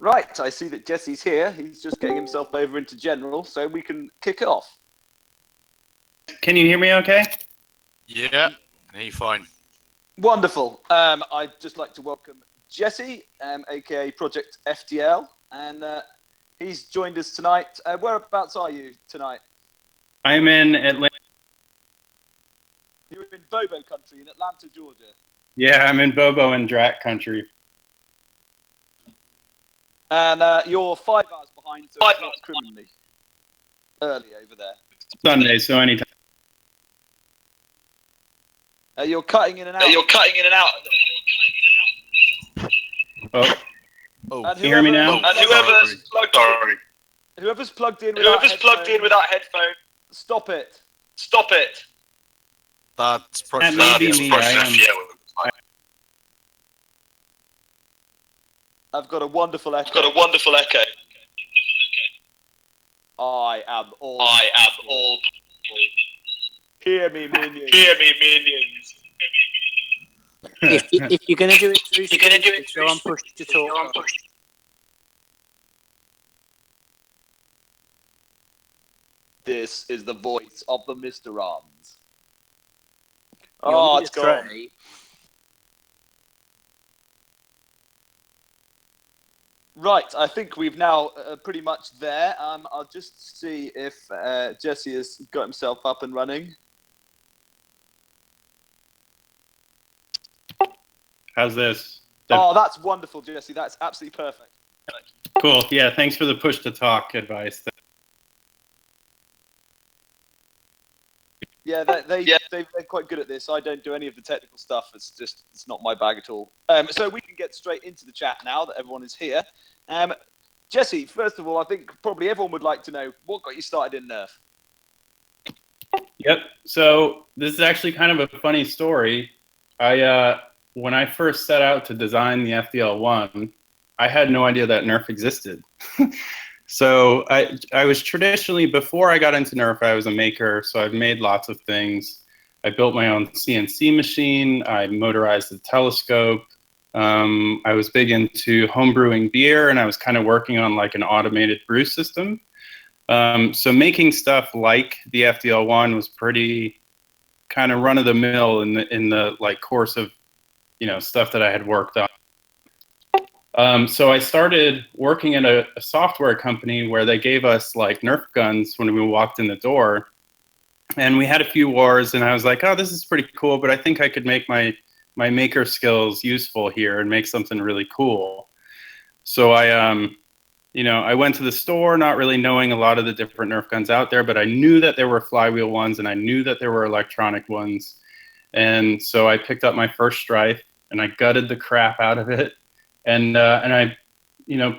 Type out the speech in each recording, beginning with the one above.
Right, I see that Jesse's here. He's just getting himself over into general, so we can kick it off. Can you hear me okay? Yeah, I hear you fine. Wonderful. I'd just like to welcome Jesse, aka Project FDL, and he's joined us tonight. Whereabouts are you tonight? I'm in Atlanta. You're in Bobo country in Atlanta, Georgia. Yeah, I'm in Bobo and Drac country. And you're 5 hours behind, so it's not criminally early over there. Sunday, so anytime. You're cutting in and out. Oh, Oh, And can you hear me now? And whoever's plugged in without headphones, stop it. that's Project That may be FDL. me. I've got a wonderful echo. I am all. Hear me, minions. If you're going to do it through, go on push to talk. This is the voice of the Mr. Arms. Oh, it's gone. Right, I think we've now pretty much there. I'll just see if Jesse has got himself up and running. How's this? Oh, that's wonderful, Jesse. That's absolutely perfect. Cool. Yeah, thanks for the push to talk advice. Yeah, they're quite good at this. I don't do any of the technical stuff. It's not my bag at all. So we can get straight into the chat now that everyone is here. Jesse, first of all, I think probably everyone would like to know what got you started in Nerf. Yep. So this is actually kind of a funny story. When I first set out to design the FDL1, I had no idea that Nerf existed. So I was traditionally, before I got into Nerf, I was a maker. So I've made lots of things. I built my own CNC machine. I motorized the telescope. I was big into homebrewing beer, and I was kind of working on like an automated brew system. So making stuff like the FDL1 was pretty kind of run of the mill in the like course of, you know, stuff that I had worked on. So I started working at a software company where they gave us like Nerf guns when we walked in the door, and we had a few wars, and I was like, oh, this is pretty cool, but I think I could make my maker skills useful here and make something really cool. So I went to the store not really knowing a lot of the different Nerf guns out there, but I knew that there were flywheel ones and I knew that there were electronic ones. And so I picked up my first Strife and I gutted the crap out of it. And I,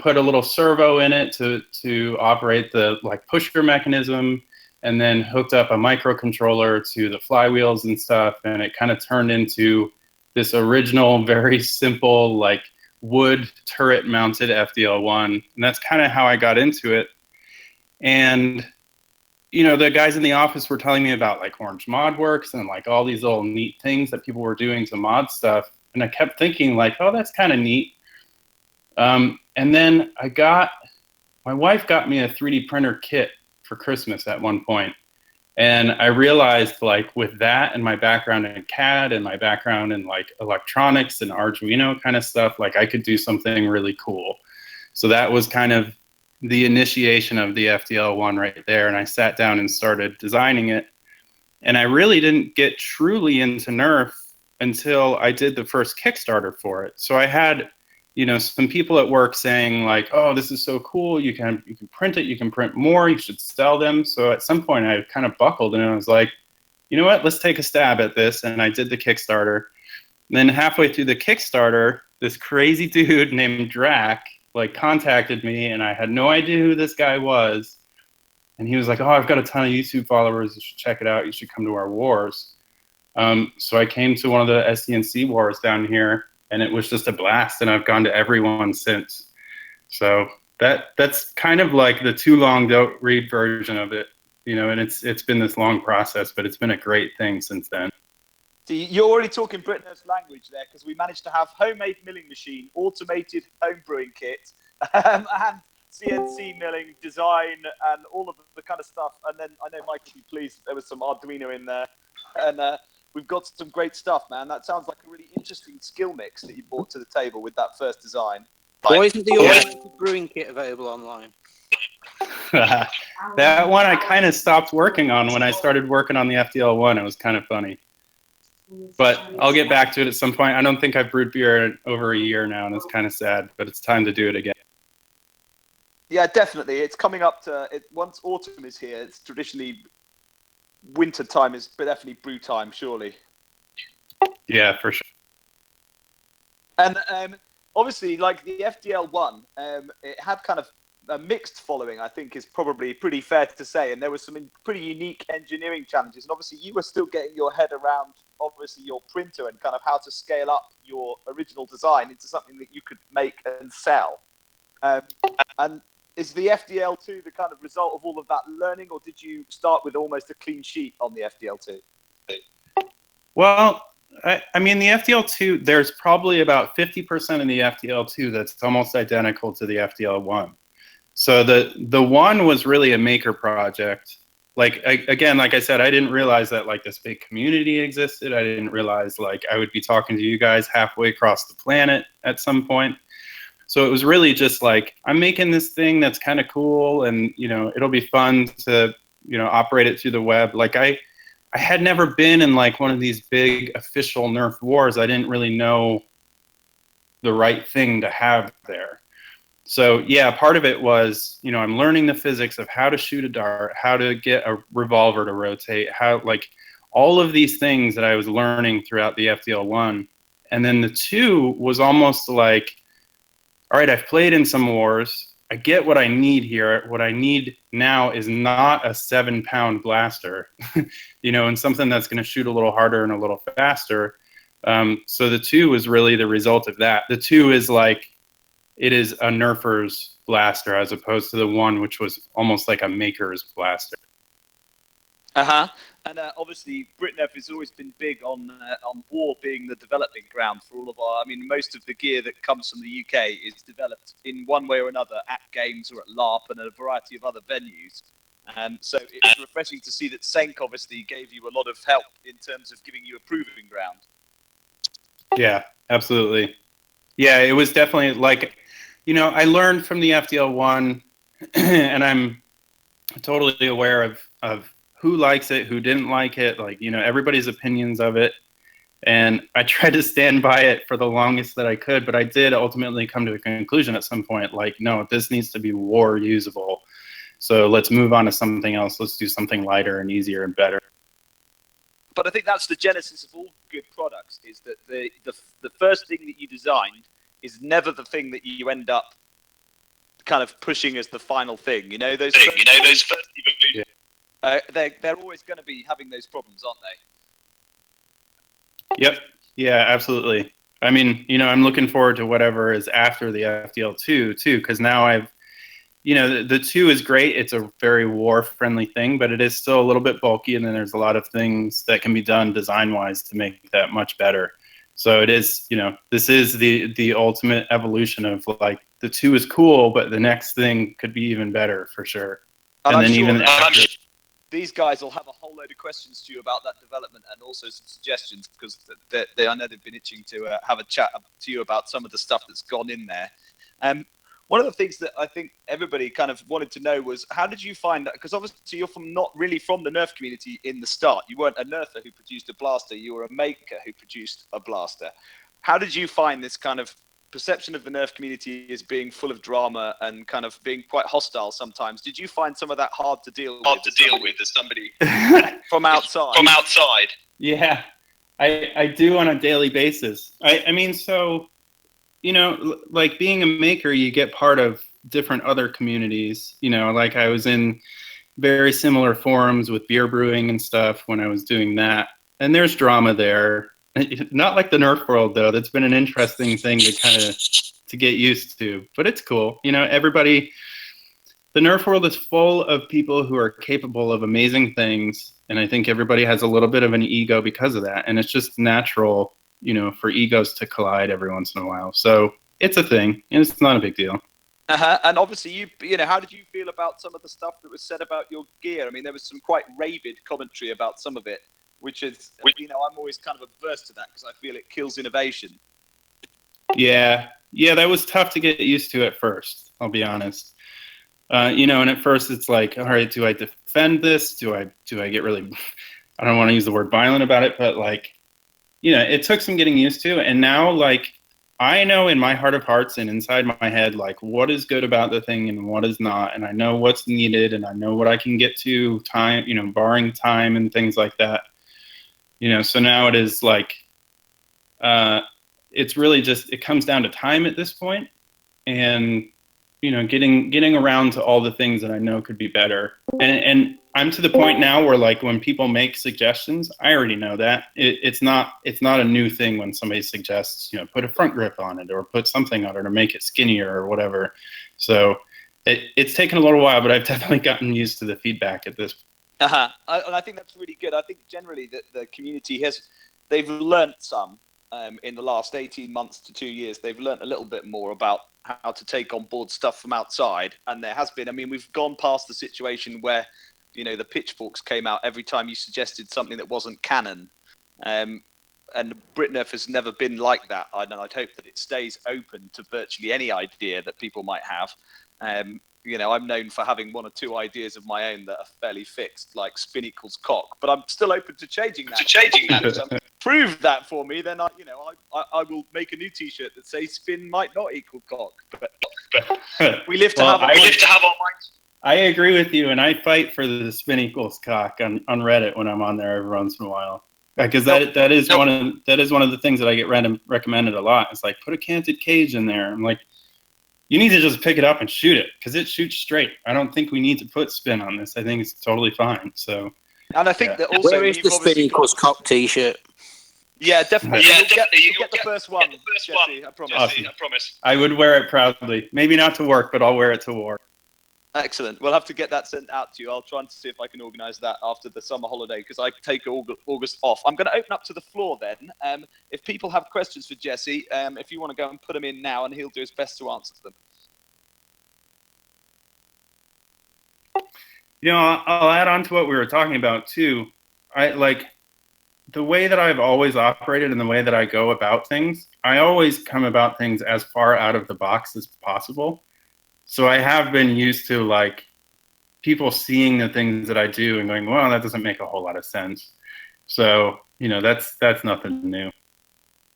put a little servo in it to operate the like pusher mechanism, and then hooked up a microcontroller to the flywheels and stuff. And it kind of turned into this original, very simple, like wood turret mounted FDL1. And that's kind of how I got into it. And, the guys in the office were telling me about like Orange Mod Works and like all these little neat things that people were doing to mod stuff. And I kept thinking like, oh, that's kind of neat. And then my wife got me a 3D printer kit for Christmas at one point. And I realized like with that and my background in CAD and my background in like electronics and Arduino kind of stuff, like I could do something really cool. So that was kind of the initiation of the FDL1 right there. And I sat down and started designing it. And I really didn't get truly into Nerf until I did the first Kickstarter for it. So I had, some people at work saying like, oh, this is so cool. You can print it. You can print more. You should sell them. So at some point I kind of buckled and I was like, you know what, let's take a stab at this. And I did the Kickstarter. And then halfway through the Kickstarter, this crazy dude named Drac like contacted me, and I had no idea who this guy was. And he was like, oh, I've got a ton of YouTube followers. You should check it out. You should come to our wars. So I came to one of the SDNC wars down here, and it was just a blast, and I've gone to every one since. So that's kind of like the too long don't read version of it, and it's been this long process, but it's been a great thing since then. See, you're already talking BritNerf's language there, because we managed to have homemade milling machine, automated home brewing kit, and CNC milling, design, and all of the kind of stuff. And then I know Mike will be pleased there was some Arduino in there, and we've got some great stuff, man. That sounds like a really interesting skill mix that you brought to the table with that first design. Why isn't the automated brewing kit available online? That one I kind of stopped working on when I started working on the FDL1. It was kind of funny. But I'll get back to it at some point. I don't think I've brewed beer in over a year now, and it's kind of sad, but it's time to do it again. Yeah, definitely. It's coming up to it. Once autumn is here, it's traditionally winter time is definitely brew time, surely. Yeah, for sure. And obviously, like the FDL1, it had kind of a mixed following, I think is probably pretty fair to say. And there were some pretty unique engineering challenges. And obviously, you were still getting your head around, obviously, your printer and kind of how to scale up your original design into something that you could make and sell. And is the FDL2 the kind of result of all of that learning, or did you start with almost a clean sheet on the FDL2? Well, I mean, the FDL2, there's probably about 50% of the FDL2 that's almost identical to the FDL1. So the one was really a maker project. Like, again, like I said, I didn't realize that like this big community existed. I didn't realize like I would be talking to you guys halfway across the planet at some point. So it was really just like, I'm making this thing that's kind of cool, and, you know, it'll be fun to, you know, operate it through the web. Like I had never been in like one of these big official Nerf wars. I didn't really know the right thing to have there. So yeah, part of it was, you know, I'm learning the physics of how to shoot a dart, how to get a revolver to rotate, how, like, all of these things that I was learning throughout the FDL1. And then the 2 was almost like, all right, I've played in some wars. I get what I need here. What I need now is not a 7-pound blaster, you know, and something that's going to shoot a little harder and a little faster. So the 2 was really the result of that. The 2 is like, it is a Nerfer's blaster as opposed to the 1, which was almost like a maker's blaster. And obviously, BritNerf has always been big on war being the developing ground for all of our. I mean, most of the gear that comes from the UK is developed in one way or another at games or at LARP and a variety of other venues. So it's refreshing to see that Senk obviously gave you a lot of help in terms of giving you a proving ground. Yeah, absolutely. Yeah, it was definitely like, you know, I learned from the FDL1, and I'm totally aware of who likes it, who didn't like it, like, you know, everybody's opinions of it. And I tried to stand by it for the longest that I could, but I did ultimately come to a conclusion at some point, like, no, this needs to be war usable. So let's move on to something else. Let's do something lighter and easier and better. But I think that's the genesis of all good products, is that the first thing that you designed is never the thing that you end up kind of pushing as the final thing. You know, those first they're always going to be having those problems, aren't they? Yep. Yeah, absolutely. I mean, you know, I'm looking forward to whatever is after the FDL2 too, because now I've, you know, the 2 is great. It's a very war-friendly thing, but it is still a little bit bulky, and then there's a lot of things that can be done design-wise to make that much better. So it is, you know, this is the ultimate evolution of, like, the 2 is cool, but the next thing could be even better for sure. And then I'm sure even after, these guys will have a whole load of questions to you about that development, and also some suggestions, because I know they've been itching to have a chat to you about some of the stuff that's gone in there. One of the things that I think everybody kind of wanted to know was, how did you find that? Because obviously you're not really from the Nerf community in the start. You weren't a Nerfer who produced a blaster. You were a maker who produced a blaster. How did you find this kind of perception of the Nerf community as being full of drama and kind of being quite hostile sometimes? Did you find some of that hard to deal with as somebody from outside? Yeah, I do on a daily basis. I mean, so, you know, like, being a maker, you get part of different other communities. You know, like, I was in very similar forums with beer brewing and stuff when I was doing that. And there's drama there. Not like the Nerf world, though. That's been an interesting thing to kind of to get used to. But it's cool. You know, everybody, the Nerf world is full of people who are capable of amazing things. And I think everybody has a little bit of an ego because of that. And it's just natural, you know, for egos to collide every once in a while. So it's a thing, and it's not a big deal. And obviously, how did you feel about some of the stuff that was said about your gear? I mean, there was some quite rabid commentary about some of it, which is, I'm always kind of averse to that because I feel it kills innovation. Yeah, that was tough to get used to at first. I'll be honest. And at first it's like, all right, do I defend this? Do I get really? I don't want to use the word violent about it, but like, it took some getting used to, and now like, I know in my heart of hearts and inside my head, like, what is good about the thing and what is not, and I know what's needed, and I know what I can get to time, barring time and things like that. So now it is like, it's really just, it comes down to time at this point, and getting around to all the things that I know could be better. And I'm to the point now where like when people make suggestions, I already know that it's not a new thing when somebody suggests, put a front grip on it or put something on it or make it skinnier or whatever. So it's taken a little while, but I've definitely gotten used to the feedback at this point. And I think that's really good. I think generally that the community they've learnt some in the last 18 months to 2 years. They've learnt a little bit more about how to take on board stuff from outside. And there has been, we've gone past the situation where, the pitchforks came out every time you suggested something that wasn't canon. And BritNerf has never been like that. And I'd hope that it stays open to virtually any idea that people might have. I'm known for having one or two ideas of my own that are fairly fixed, like spin equals cock. But I'm still open to changing that. Prove that for me, then I will make a new T-shirt that says spin might not equal cock. But we live to have our minds. I agree with you, and I fight for the spin equals cock on Reddit when I'm on there every once in a while, because that is one of the things that I get recommended a lot. It's like, put a canted cage in there. I'm like, you need to just pick it up and shoot it because it shoots straight. I don't think we need to put spin on this. I think it's totally fine. So, and I think that also, where is the spin equals cock T-shirt? Yeah, definitely. You'll get the first one, Jesse. I promise. Awesome. I promise. I would wear it proudly. Maybe not to work, but I'll wear it to war. Excellent. We'll have to get that sent out to you. I'll try and see if I can organise that after the summer holiday because I take August off. I'm going to open up to the floor then. If people have questions for Jesse, if you want to go and put them in now, and he'll do his best to answer them. I'll add on to what we were talking about too. I like the way that I've always operated and the way that I go about things. I always come about things as far out of the box as possible. So I have been used to like people seeing the things that I do and going, well, that doesn't make a whole lot of sense. So, that's nothing new.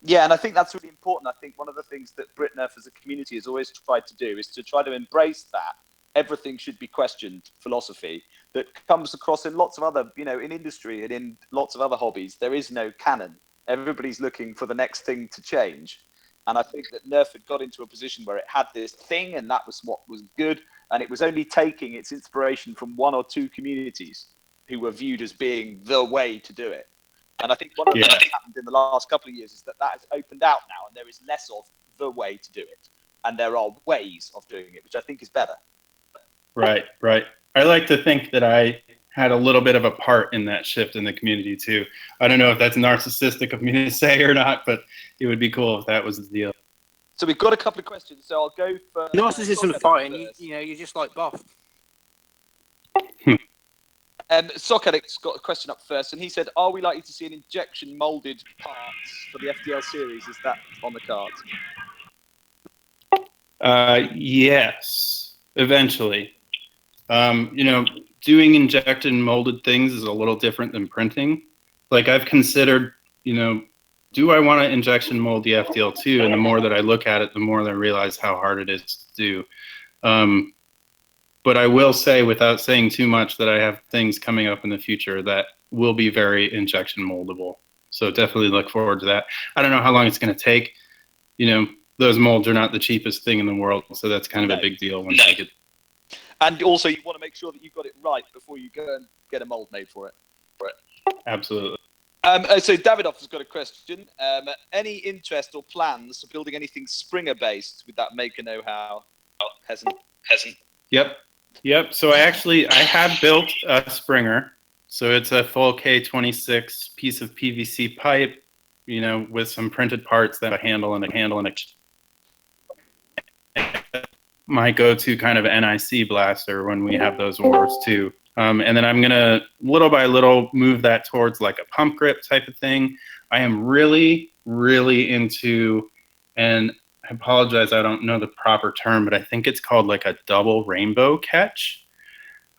Yeah, and I think that's really important. I think one of the things that BritNerf as a community has always tried to do is to try to embrace that everything should be questioned philosophy that comes across in lots of other, in industry and in lots of other hobbies. There is no canon. Everybody's looking for the next thing to change. And I think that Nerf had got into a position where it had this thing, and that was what was good. And it was only taking its inspiration from one or two communities who were viewed as being the way to do it. And I think one of the things that happened in the last couple of years is that has opened out now, and there is less of the way to do it. And there are ways of doing it, which I think is better. Right. I like to think that I had a little bit of a part in that shift in the community too. I don't know if that's narcissistic of me to say or not, but it would be cool if that was the deal. So we've got a couple of questions, so I'll go for... Narcissism fine, you're just like Boff. Sock Addict's got a question up first, and he said, are we likely to see an injection molded parts for the FDL series? Is that on the cards? Yes, eventually. Doing injected and molded things is a little different than printing. Like I've considered, do I want to injection mold the FDL2? And the more that I look at it, the more that I realize how hard it is to do. But I will say, without saying too much, that I have things coming up in the future that will be very injection moldable. So definitely look forward to that. I don't know how long it's going to take. Those molds are not the cheapest thing in the world, so that's kind of a big deal once I get. And also, you want to make sure that you've got it right before you go and get a mold made for it. Absolutely. So Davidoff has got a question. Any interest or plans for building anything Springer-based with that maker know-how? Peasant. Yep. So I have built a Springer. So it's a full K26 piece of PVC pipe, with some printed parts that a handle and a my go-to kind of NIC blaster when we have those wars too. And then I'm gonna little by little move that towards like a pump grip type of thing. I am really, really into, and I apologize, I don't know the proper term, but I think it's called like a double rainbow catch.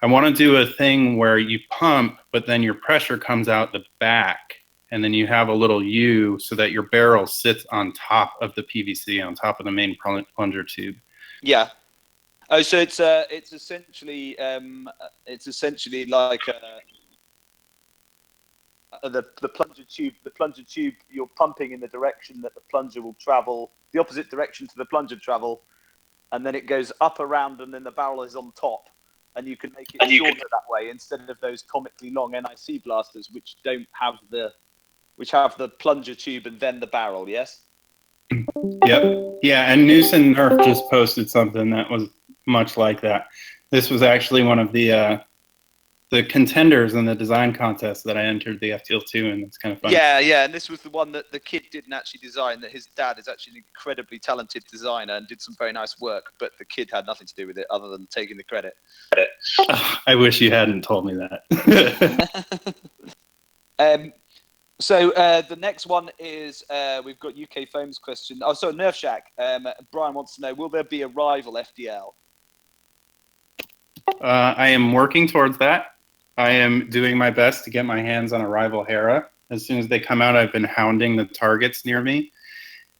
I want to do a thing where you pump, but then your pressure comes out the back, and then you have a little U so that your barrel sits on top of the PVC, on top of the main plunger tube. Yeah. Oh, so it's essentially like the plunger tube. The plunger tube, you're pumping in the direction that the plunger will travel, the opposite direction to the plunger travel, and then it goes up around, and then the barrel is on top, and you can make it shorter that way instead of those comically long NIC blasters, which don't have the plunger tube and then the barrel. Yes. Yep. Yeah, and Noose and Nerf just posted something that was much like that. This was actually one of the contenders in the design contest that I entered the FDL2, and it's kind of fun. Yeah, yeah, and this was the one that the kid didn't actually design. That his dad is actually an incredibly talented designer and did some very nice work, but the kid had nothing to do with it other than taking the credit. I wish you hadn't told me that. So the next one is we've got UK Foam's question. Oh, sorry, Nerf Shack. Brian wants to know: will there be a rival FDL? I am working towards that. I am doing my best to get my hands on a rival Hera. As soon as they come out, I've been hounding the targets near me,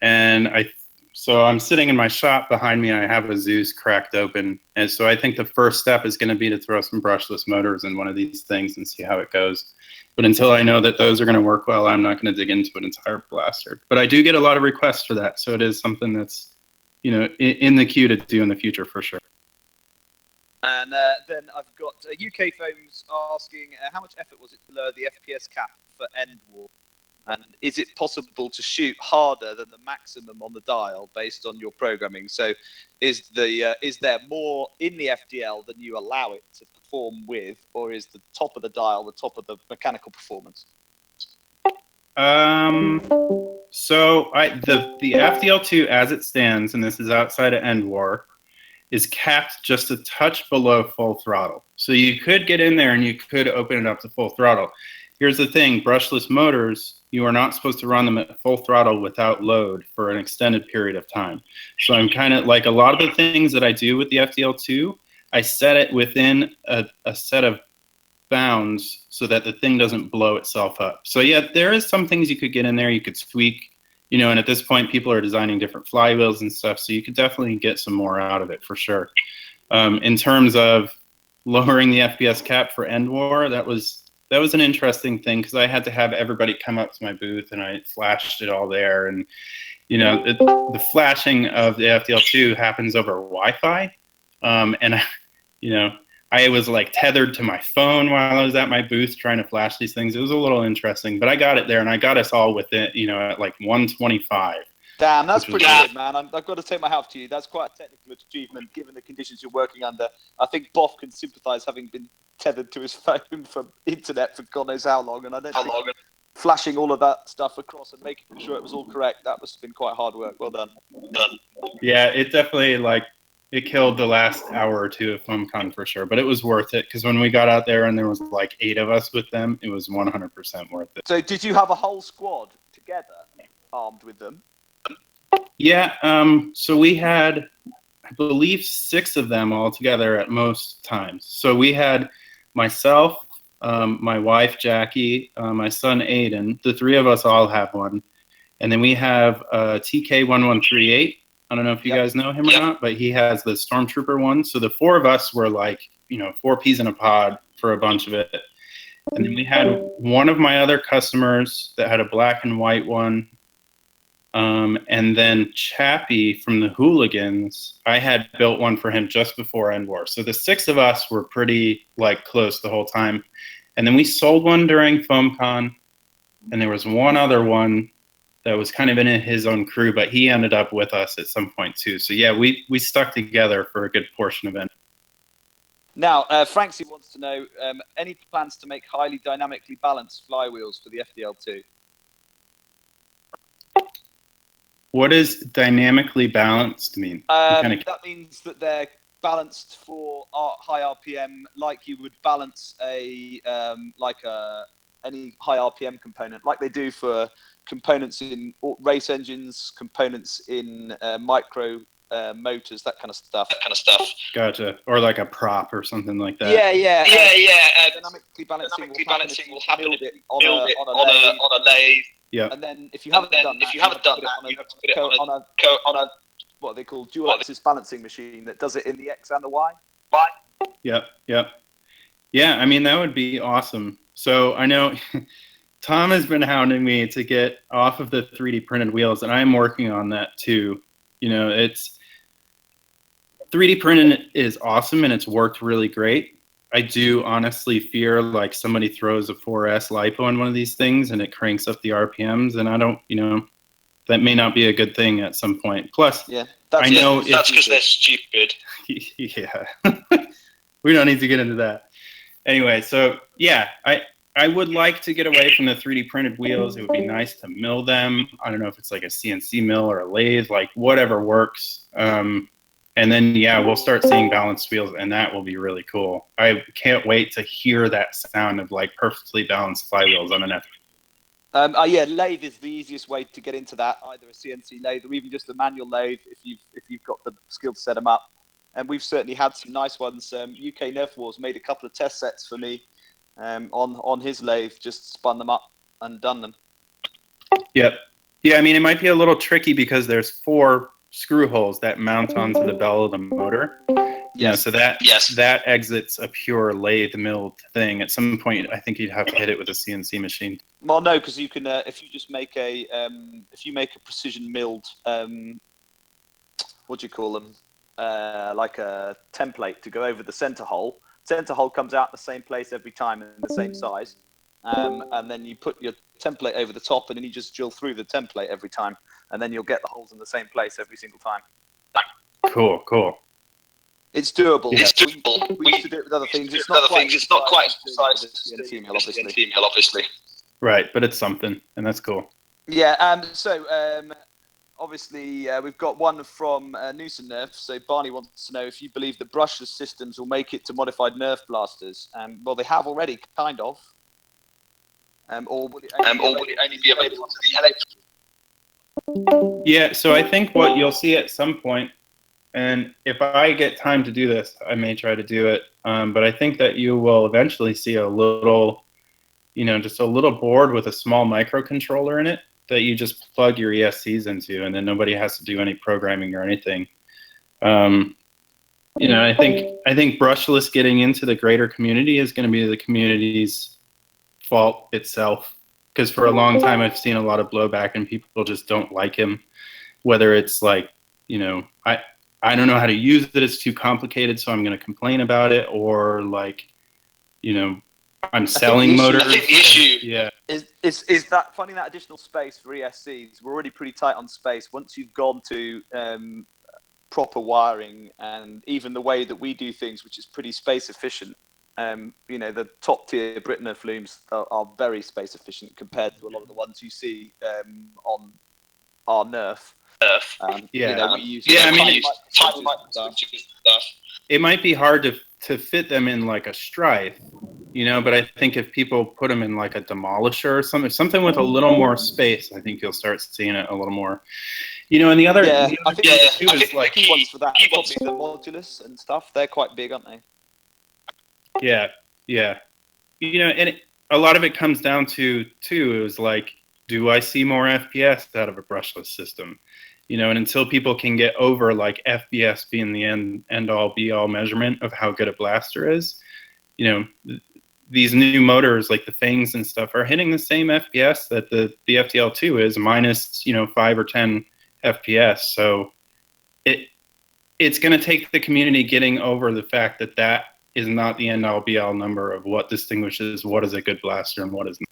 and so I'm sitting in my shop. Behind me, I have a Zeus cracked open, and so I think the first step is going to be to throw some brushless motors in one of these things and see how it goes. But until I know that those are going to work well, I'm not going to dig into an entire blaster. But I do get a lot of requests for that, so it is something that's, you know, in the queue to do in the future for sure. And then I've got UK Foams asking, how much effort was it to lower the FPS cap for End War? And is it possible to shoot harder than the maximum on the dial based on your programming? So is there more in the FDL than you allow it to perform with, or is the top of the dial the top of the mechanical performance? So the FDL2 as it stands, and this is outside of End War, is capped just a touch below full throttle. So you could get in there and you could open it up to full throttle. Here's the thing, brushless motors, you are not supposed to run them at full throttle without load for an extended period of time. So I'm kind of like a lot of the things that I do with the FDL2, I set it within a set of bounds so that the thing doesn't blow itself up. So yeah, there is some things you could get in there, you could tweak, you know, and at this point people are designing different flywheels and stuff, so you could definitely get some more out of it for sure. In terms of lowering the FPS cap for End War, that was an interesting thing because I had to have everybody come up to my booth and I flashed it all there, and you know, the flashing of the FDL2 happens over Wi-Fi, and you know, I was like tethered to my phone while I was at my booth trying to flash these things. It was a little interesting, but I got it there, and I got us all with it, you know, at like 125. Damn, that's pretty good, man. I've got to take my hat off to you. That's quite a technical achievement, given the conditions you're working under. I think Boff can sympathise, having been tethered to his phone for internet for God knows how long, and I don't think flashing all of that stuff across and making sure it was all correct, that must have been quite hard work. Well done. Yeah, it definitely, like, it killed the last hour or two of FoamCon for sure, but it was worth it because when we got out there and there was like 8 of us with them, it was 100% worth it. So did you have a whole squad together armed with them? Yeah, so we had, I believe, 6 of them all together at most times. So we had myself, my wife, Jackie, my son, Aiden. The 3 of us all have one. And then we have TK1138. I don't know if you guys know him or not, but he has the Stormtrooper one. So the 4 of us were like, you know, 4 peas in a pod for a bunch of it. And then we had one of my other customers that had a black and white one. And then Chappie from the Hooligans, I had built one for him just before End War. So the 6 of us were pretty like close the whole time. And then we sold one during FoamCon, and there was one other one that was kind of in his own crew, but he ended up with us at some point too. So yeah, we stuck together for a good portion of it. Now, Francie wants to know, any plans to make highly dynamically balanced flywheels for the FDL2? What does dynamically balanced mean? That means that they're balanced for high RPM, like you would balance a any high RPM component, like they do for components in race engines, components in micro motors, that kind of stuff. Gotcha. Or like a prop or something like that. Yeah. Dynamically balancing will happen if you build it on a lathe. Yeah. And then if you haven't done that, you have to put it on a what they call dual axis balancing machine that does it in the X and the Y. Yep. Yeah, I mean, that would be awesome. So I know Tom has been hounding me to get off of the 3D printed wheels, and I'm working on that too. You know, it's 3D printing is awesome and it's worked really great. I do honestly fear like somebody throws a 4S LiPo on one of these things and it cranks up the RPMs, and I don't, you know, that may not be a good thing at some point. Plus, I know that's because they're stupid. Yeah. We don't need to get into that. Anyway, so yeah, I would like to get away from the 3D printed wheels. It would be nice to mill them. I don't know if it's like a CNC mill or a lathe, like whatever works. And then, yeah, we'll start seeing balanced wheels, and that will be really cool. I can't wait to hear that sound of like perfectly balanced flywheels on an F. Yeah, lathe is the easiest way to get into that. Either a CNC lathe or even just a manual lathe if you've got the skill to set them up. And we've certainly had some nice ones. UK Nerf Wars made a couple of test sets for me on his lathe, just spun them up and done them. Yep. Yeah, I mean, it might be a little tricky because there's 4 screw holes that mount onto the bell of the motor. Yeah, so that exits a pure lathe milled thing. At some point, I think you'd have to hit it with a CNC machine. Well, no, because you can if you just make a precision milled what do you call them? Like a template to go over the center hole. Center hole comes out the same place every time and the same size. And then you put your template over the top, and then you just drill through the template every time, and then you'll get the holes in the same place every single time. Cool. It's doable. Yeah. It's doable. We used to do it with other things. It's not quite as precise as the female, obviously. Right, but it's something, and that's cool. Yeah. Obviously, we've got one from Noosa Nerf. So Barney wants to know if you believe that brushless systems will make it to modified Nerf blasters. Well, they have already, kind of. Or would it only be available to the electric? Yeah, so I think what you'll see at some point, and if I get time to do this, I may try to do it, but I think that you will eventually see a little, you know, just a little board with a small microcontroller in it that you just plug your ESCs into, and then nobody has to do any programming or anything. You know, I think brushless getting into the greater community is going to be the community's fault itself, because for a long time I've seen a lot of blowback and people just don't like him, whether it's like, you know, I don't know how to use it, it's too complicated, so I'm going to complain about it, or like, you know, I'm selling motors. I think the issue is that finding that additional space for ESCs. We're already pretty tight on space. Once you've gone to proper wiring and even the way that we do things, which is pretty space efficient, you know, the top tier BritNerf looms are very space efficient compared to a lot of the ones you see on our Nerf. You know, we use tiny switches stuff. It might be hard to fit them in like a stripe, you know, but I think if people put them in like a demolisher or something with a little more space, I think you'll start seeing it a little more. You know, and the other I think is like key ones for that are probably the modulus and stuff. They're quite big, aren't they? Yeah. You know, and a lot of it comes down to too is like, do I see more FPS out of a brushless system? You know, and until people can get over like FPS being the end all be all measurement of how good a blaster is, you know, these new motors like the Fangs and stuff are hitting the same FPS that the FDL2 is, minus, you know, 5 or 10 FPS. So it's going to take the community getting over the fact that that is not the end all be all number of what distinguishes what is a good blaster and what is not.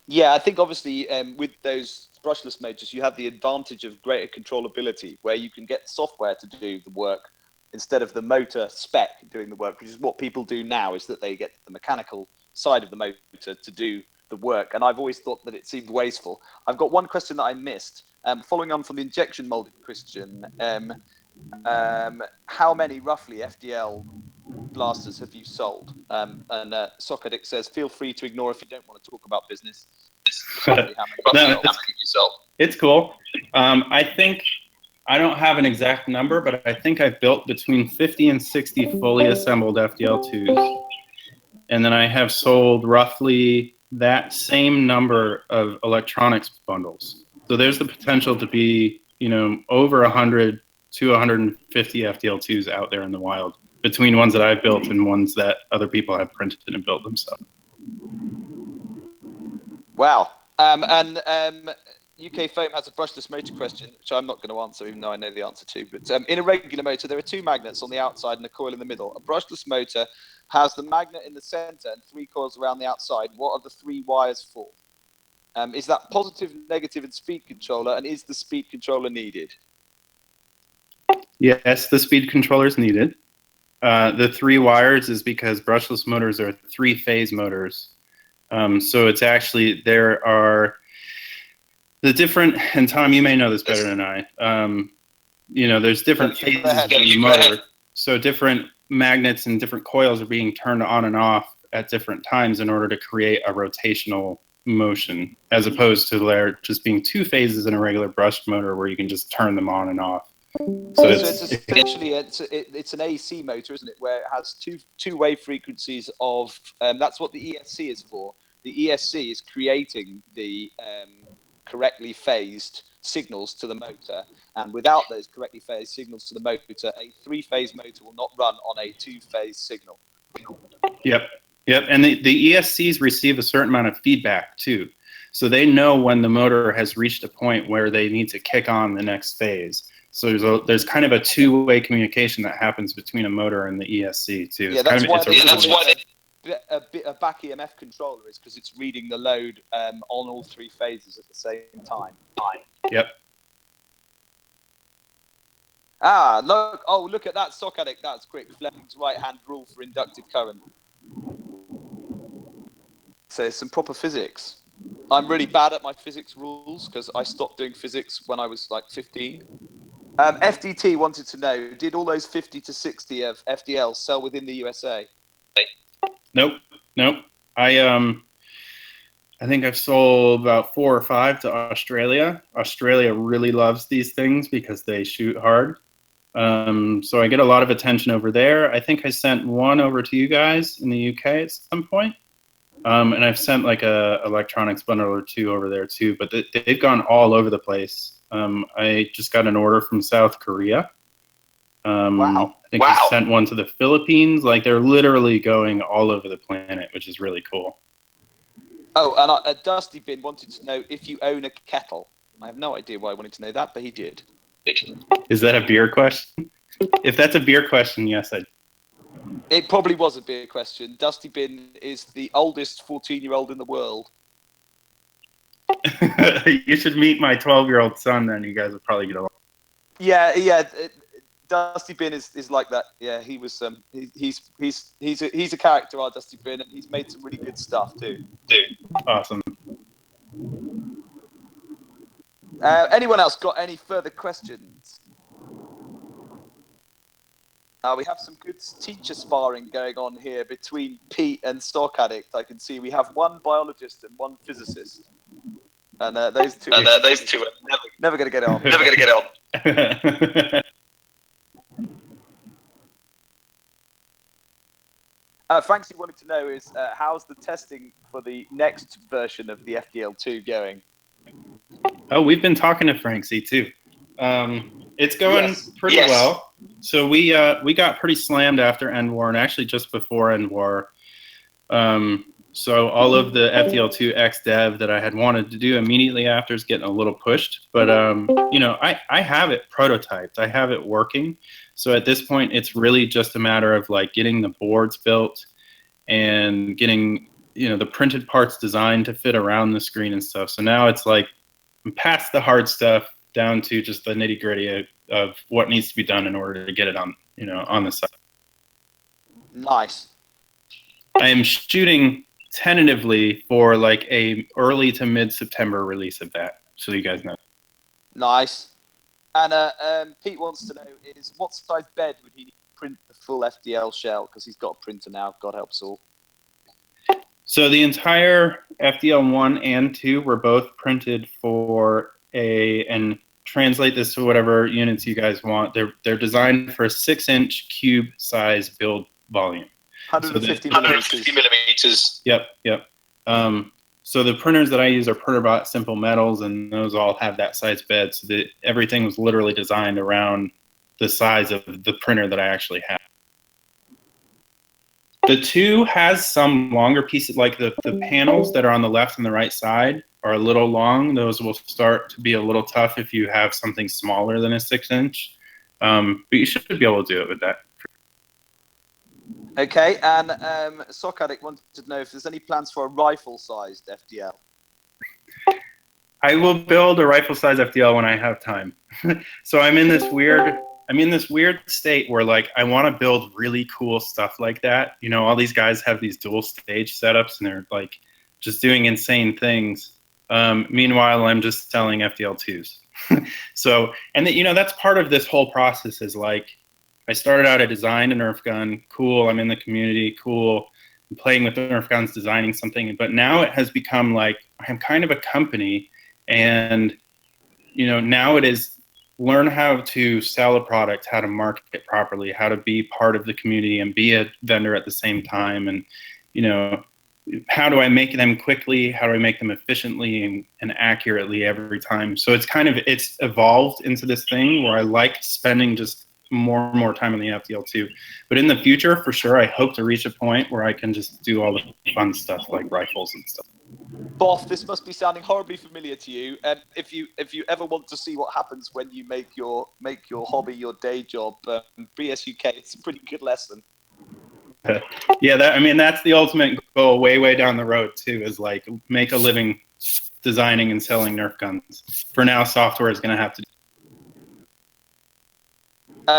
Yeah, I think obviously with those brushless motors, you have the advantage of greater controllability, where you can get software to do the work instead of the motor spec doing the work, which is what people do now, is that they get the mechanical side of the motor to do the work. And I've always thought that it seemed wasteful. I've got one question that I missed. Following on from the injection molded question, how many roughly FDL blasters have you sold? And Socadic says, feel free to ignore if you don't want to talk about business. Roughly how many you sold? It's cool. I think I don't have an exact number, but I think I've built between 50 and 60 fully assembled FDL2s. And then I have sold roughly that same number of electronics bundles. So there's the potential to be, over 100 to 150 FDL2s out there in the wild, between ones that I've built and ones that other people have printed and built themselves. Wow. UK Foam has a brushless motor question, which I'm not going to answer, even though I know the answer to. But in a regular motor, there are 2 magnets on the outside and a coil in the middle. A brushless motor has the magnet in the center and 3 coils around the outside. What are the 3 wires for? Is that positive, negative, and speed controller? And is the speed controller needed? Yes, the speed controller is needed. The 3 wires is because brushless motors are 3-phase motors. So it's actually, there are the different, and Tom, you may know this better than I, there's different phases of the motor. So different magnets and different coils are being turned on and off at different times in order to create a rotational motion, as opposed to there just being 2 phases in a regular brushed motor where you can just turn them on and off. So it's essentially it's an AC motor, isn't it? Where it has two wave frequencies of that's what the ESC is for. The ESC is creating the correctly phased signals to the motor, and without those correctly phased signals to the motor, a 3-phase motor will not run on a 2-phase signal. Yep, and the ESCs receive a certain amount of feedback too, so they know when the motor has reached a point where they need to kick on the next phase. So there's kind of a 2-way communication that happens between a motor and the ESC too. Yeah, that's why a back EMF controller is, because it's reading the load on all 3 phases at the same time. Yep. Look at that, Sock Addict. That's quick. Fleming's right-hand rule for inductive current. So it's some proper physics. I'm really bad at my physics rules because I stopped doing physics when I was like 15. FDT wanted to know, did all those 50 to 60 of FDL sell within the USA? Nope. I think I've sold about 4 or 5 to Australia. Australia really loves these things because they shoot hard. So I get a lot of attention over there. I think I sent 1 over to you guys in the UK at some point. And I've sent like a electronics bundle or 2 over there too, but they've gone all over the place. I just got an order from South Korea. Wow. I think I sent 1 to the Philippines. Like, they're literally going all over the planet, which is really cool. Oh, and a Dusty Bin wanted to know if you own a kettle. I have no idea why I wanted to know that, but he did. Is that a beer question? If that's a beer question, yes, I do. It probably was a beer question. Dusty Bin is the oldest 14-year-old in the world. You should meet my 12-year-old son, then you guys would probably get along. Yeah. Dusty Bin is like that. Yeah, he was. He's a character, our Dusty Bin, and he's made some really good stuff too. Awesome. Anyone else got any further questions? We have some good teacher sparring going on here between Pete and Stock Addict. I can see we have 1 biologist and 1 physicist, and those two are never going to get on. Never going to get on. Francie wanted to know is how's the testing for the next version of the FDL2 going? Oh, we've been talking to Francie too. It's going pretty well. So we got pretty slammed after End War, and actually just before End War. So all of the FDL2 X dev that I had wanted to do immediately after is getting a little pushed. But I have it prototyped. I have it working. So at this point, it's really just a matter of like getting the boards built and getting the printed parts designed to fit around the screen and stuff. So now it's like I'm past the hard stuff down to just the nitty gritty of what needs to be done in order to get it on on the site. Nice. I am shooting tentatively for like a early to mid-September release of that, so you guys know. Nice. And Pete wants to know is what size bed would he need to print the full FDL shell? Because he's got a printer now. God help us all. So the entire FDL 1 and 2 were both printed for and translate this to whatever units you guys want. They're designed for a 6-inch cube size build volume. 150 millimeters. Yep. So the printers that I use are PrinterBot Simple Metals, and those all have that size bed. So that everything was literally designed around the size of the printer that I actually have. The 2 has some longer pieces, like the panels that are on the left and the right side are a little long. Those will start to be a little tough if you have something smaller than a 6-inch. But you should be able to do it with that. Okay, and Sock Addict wanted to know if there's any plans for a rifle-sized FDL. I will build a rifle-sized FDL when I have time. So I'm in this weird state where, like, I want to build really cool stuff like that. You know, all these guys have these dual stage setups, and they're like just doing insane things. Meanwhile, I'm just selling FDL2s. So, and you know, that's part of this whole process. Is like, I started out, I designed a Nerf gun. Cool, I'm in the community. Cool, I'm playing with Nerf guns, designing something. But now it has become like I'm kind of a company, and you know, now it is learn how to sell a product, how to market it properly, how to be part of the community and be a vendor at the same time. And, you know, how do I make them quickly? How do I make them efficiently and accurately every time? So it's evolved into this thing where I like spending just more and more time on the FDL2. But in the future, for sure, I hope to reach a point where I can just do all the fun stuff like rifles and stuff. Boff, this must be sounding horribly familiar to you. And if you ever want to see what happens when you make your hobby your day job, BS UK, it's a pretty good lesson. Yeah, that's the ultimate goal, way down the road too. Is like make a living designing and selling Nerf guns. For now, software is going to have to.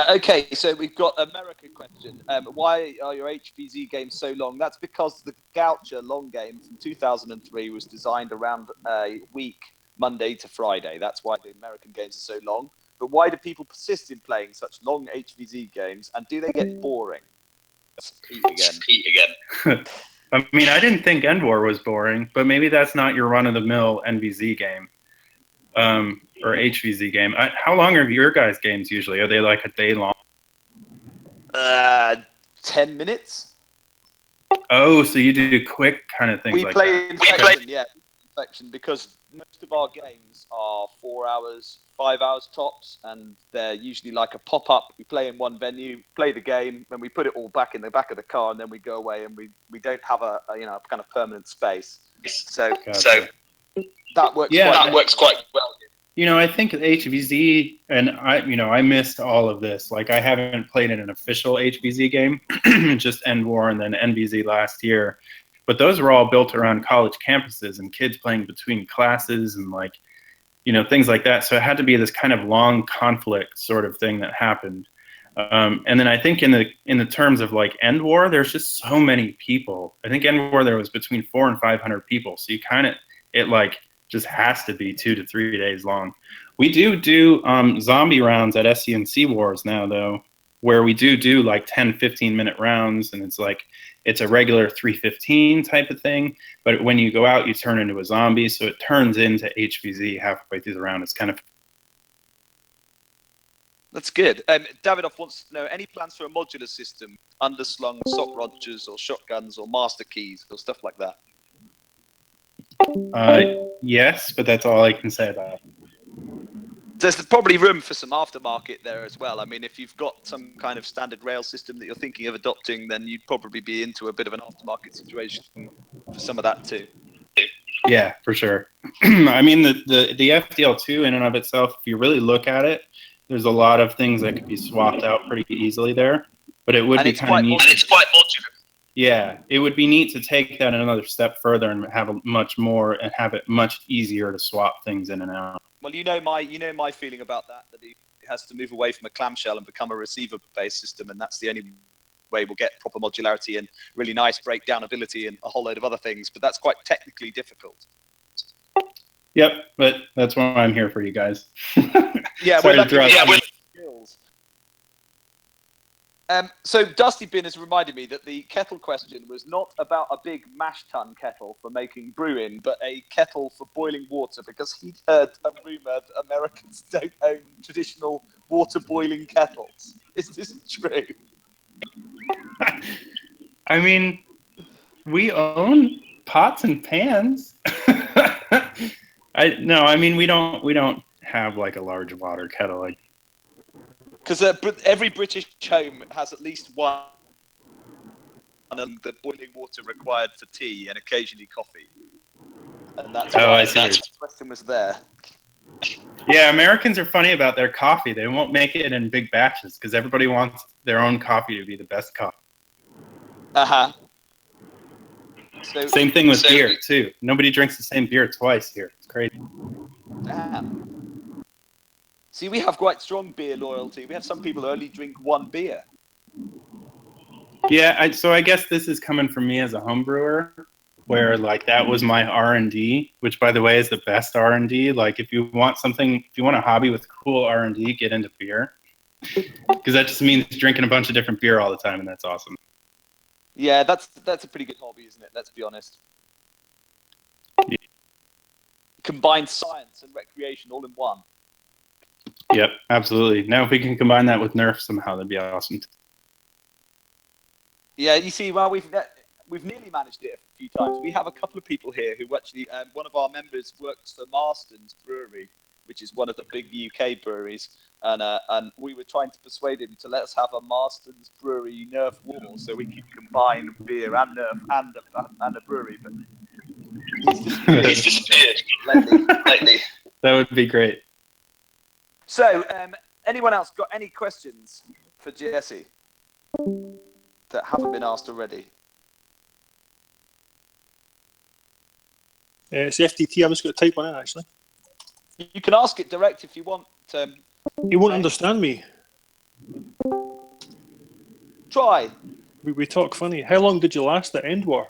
Okay, so we've got America question. Why are your HVZ games so long? That's because the Goucher long game from 2003 was designed around a week, Monday to Friday. That's why the American games are so long. But why do people persist in playing such long HVZ games, and do they get boring? Pete again. I mean, I didn't think End War was boring, but maybe that's not your run-of-the-mill NVZ game. Or HVZ game. How long are your guys' games usually? Are they like a day long? 10 minutes. Oh, so you do quick kind of things. We like play that. Infection, yeah, Infection, because most of our games are 4 hours, 5 hours tops, and they're usually like a pop-up. We play in one venue, play the game, then we put it all back in the back of the car, and then we go away, and we don't have a kind of permanent space. So that works. Yeah, that works quite well. You know, I think HVZ, and I missed all of this. Like, I haven't played in an official HVZ game, just End War and then NVZ last year. But those were all built around college campuses and kids playing between classes and, like, you know, things like that. So it had to be this kind of long conflict sort of thing that happened. And then I think in the terms of like End War, there's just so many people. I think End War there was between 400 and 500 people. So it just has to be 2 to 3 days long. We do zombie rounds at SCNC Wars now, though, where we do like 10, 15-minute rounds, and it's a regular 315 type of thing. But when you go out, you turn into a zombie, so it turns into HVZ halfway through the round. It's kind of... That's good. Davidoff wants to know, any plans for a modular system, underslung sock rogers or shotguns or master keys or stuff like that? Yes, but that's all I can say about it. There's probably room for some aftermarket there as well. I mean, if you've got some kind of standard rail system that you're thinking of adopting, then you'd probably be into a bit of an aftermarket situation for some of that too. Yeah, for sure. I mean, the FDL2 in and of itself, if you really look at it, there's a lot of things that could be swapped out pretty easily there. But it would be kind of neat. And it's quite modular. Yeah, it would be neat to take that another step further and have it much easier to swap things in and out. Well, you know my feeling about that it has to move away from a clamshell and become a receiver-based system, and that's the only way we'll get proper modularity and really nice breakdown ability and a whole load of other things. But that's quite technically difficult. Yep, but that's why I'm here for you guys. Yeah, Sorry we're to throw lucky out we some- have skills. So Dusty Bin has reminded me that the kettle question was not about a big mash tun kettle for making brewing, but a kettle for boiling water, because he'd heard a rumor that Americans don't own traditional water boiling kettles. Is this true? I mean, we own pots and pans. I mean we don't have like a large water kettle. Like, Because every British home has at least one of the boiling water required for tea and occasionally coffee. And that's why I see. the question was there. Yeah, Americans are funny about their coffee. They won't make it in big batches because everybody wants their own coffee to be the best coffee. Uh-huh. Same thing with beer, too. Nobody drinks the same beer twice here. It's crazy. Damn. See, we have quite strong beer loyalty. We have some people who only drink one beer. Yeah, so I guess this is coming from me as a home brewer, where like that was my R&D, which by the way is the best R&D. Like if you want a hobby with cool R&D, get into beer, because that just means drinking a bunch of different beer all the time, and that's awesome. Yeah, that's a pretty good hobby, isn't it? Let's be honest. Yeah. Combine science and recreation all in one. Yep, absolutely. Now if we can combine that with Nerf somehow, that'd be awesome. Yeah, you see, well, we've nearly managed it a few times. We have a couple of people here who actually, one of our members works for Marston's Brewery, which is one of the big UK breweries, and we were trying to persuade him to let us have a Marston's Brewery Nerf war, so we could combine beer and Nerf and a brewery. But he's disappeared lately. That would be great. So, anyone else got any questions for Jesse that haven't been asked already? It's the FTT. I'm just going to type one in, actually. You can ask it direct if you want. You won't understand me. Try. We talk funny. How long did you last at End War?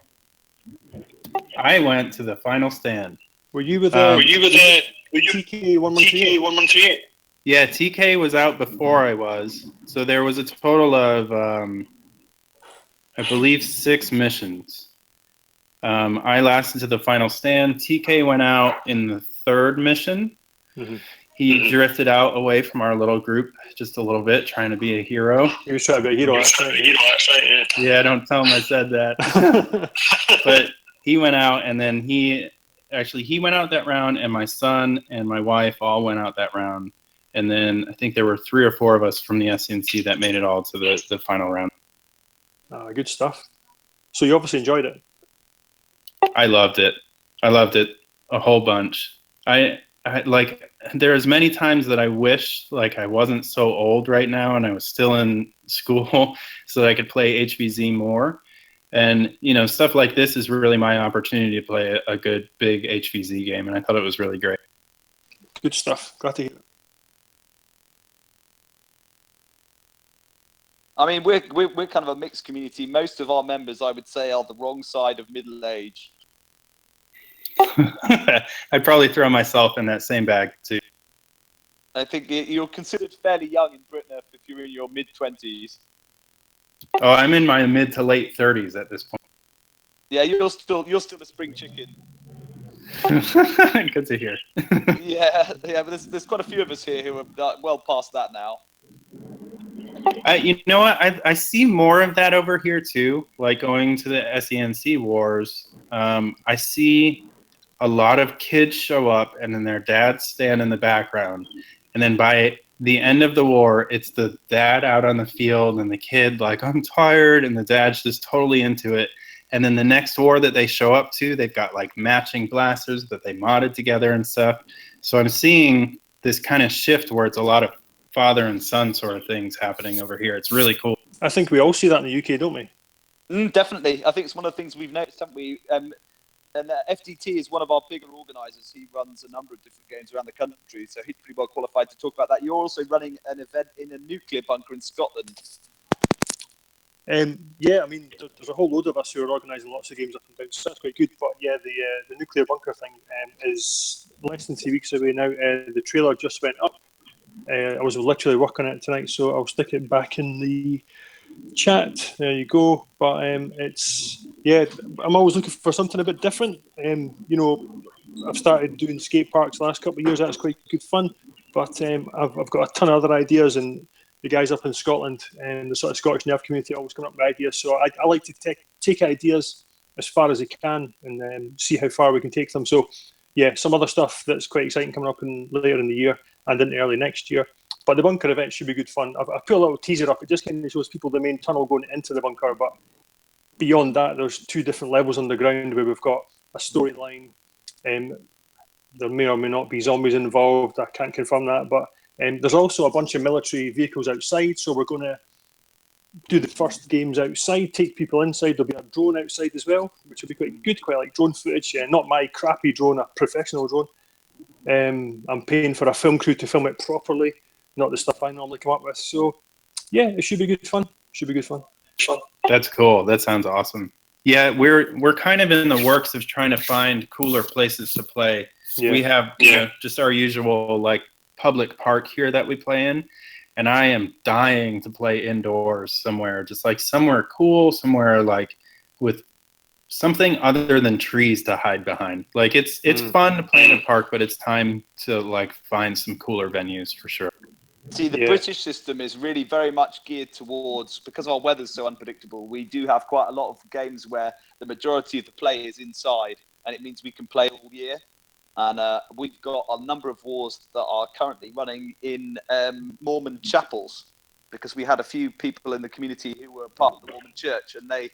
I went to the final stand. Were you with TK 1138? Yeah, TK was out before I was. So there was a total of, I believe, 6 missions. I lasted to the final stand. TK went out in the 3rd mission. Mm-hmm. He drifted out away from our little group just a little bit, trying to be a hero. He was trying to be a hero. Yeah, don't tell him I said that. But he went out, and then he went out that round, and my son and my wife all went out that round. And then I think there were 3 or 4 of us from the SCNC that made it all to the final round. Good stuff. So you obviously enjoyed it. I loved it. I loved it a whole bunch. I like, there's many times that I wish like I wasn't so old right now and I was still in school so that I could play HVZ more. And, you know, stuff like this is really my opportunity to play a good big HVZ game. And I thought it was really great. Good stuff. Glad to hear it. I mean, we're kind of a mixed community. Most of our members, I would say, are the wrong side of middle age. I'd probably throw myself in that same bag too. I think you're considered fairly young in BritNerf if you're in your mid-20s. Oh, I'm in my mid to late 30s at this point. Yeah, you're still a spring chicken. Good to hear. yeah, but there's quite a few of us here who are well past that now. You know what? I see more of that over here too. Like going to the SENC wars, I see a lot of kids show up and then their dads stand in the background. And then by the end of the war, it's the dad out on the field and the kid like, I'm tired, and the dad's just totally into it. And then the next war that they show up to, they've got like matching blasters that they modded together and stuff. So I'm seeing this kind of shift where it's a lot of father and son sort of things happening over here. It's really cool. I think we all see that in the UK, don't we? Definitely. I think it's one of the things we've noticed, haven't we? And FDT is one of our bigger organisers. He runs a number of different games around the country, so he's pretty well qualified to talk about that. You're also running an event in a nuclear bunker in Scotland. Yeah, I mean, there's a whole load of us who are organising lots of games up and down, so that's quite good. But yeah, the nuclear bunker thing is less than 2 weeks away now. The trailer just went up. I was literally working on it tonight, so I'll stick it back in the chat. There you go. But yeah, I'm always looking for something a bit different. I've started doing skate parks the last couple of years. That's quite good fun. But I've got a ton of other ideas, and the guys up in Scotland and the sort of Scottish Nerf community always come up with ideas. So I like to take ideas as far as I can and see how far we can take them. So yeah, some other stuff that's quite exciting coming up later in the year and into early next year. But the bunker event should be good fun. I've put a little teaser up. It just kind of shows people the main tunnel going into the bunker. But beyond that, there's 2 different levels underground where we've got a storyline. There may or may not be zombies involved. I can't confirm that. But there's also a bunch of military vehicles outside. So we're going to do the first games outside, take people inside. There'll be a drone outside as well, which will be quite good, quite like drone footage. Not my crappy drone, a professional drone. I'm paying for a film crew to film it properly, not the stuff I normally come up with. So, yeah, it should be good fun. That's cool. That sounds awesome. Yeah, we're kind of in the works of trying to find cooler places to play. Yeah. We have just our usual like public park here that we play in, and I am dying to play indoors somewhere, just like somewhere cool, somewhere like with something other than trees to hide behind. Like it's fun to play in a park, but it's time to like find some cooler venues for sure. See, the British system is really very much geared towards, because our weather's so unpredictable, we do have quite a lot of games where the majority of the play is inside, and it means we can play all year. And we've got a number of wars that are currently running in Mormon chapels, because we had a few people in the community who were part of the Mormon church, and they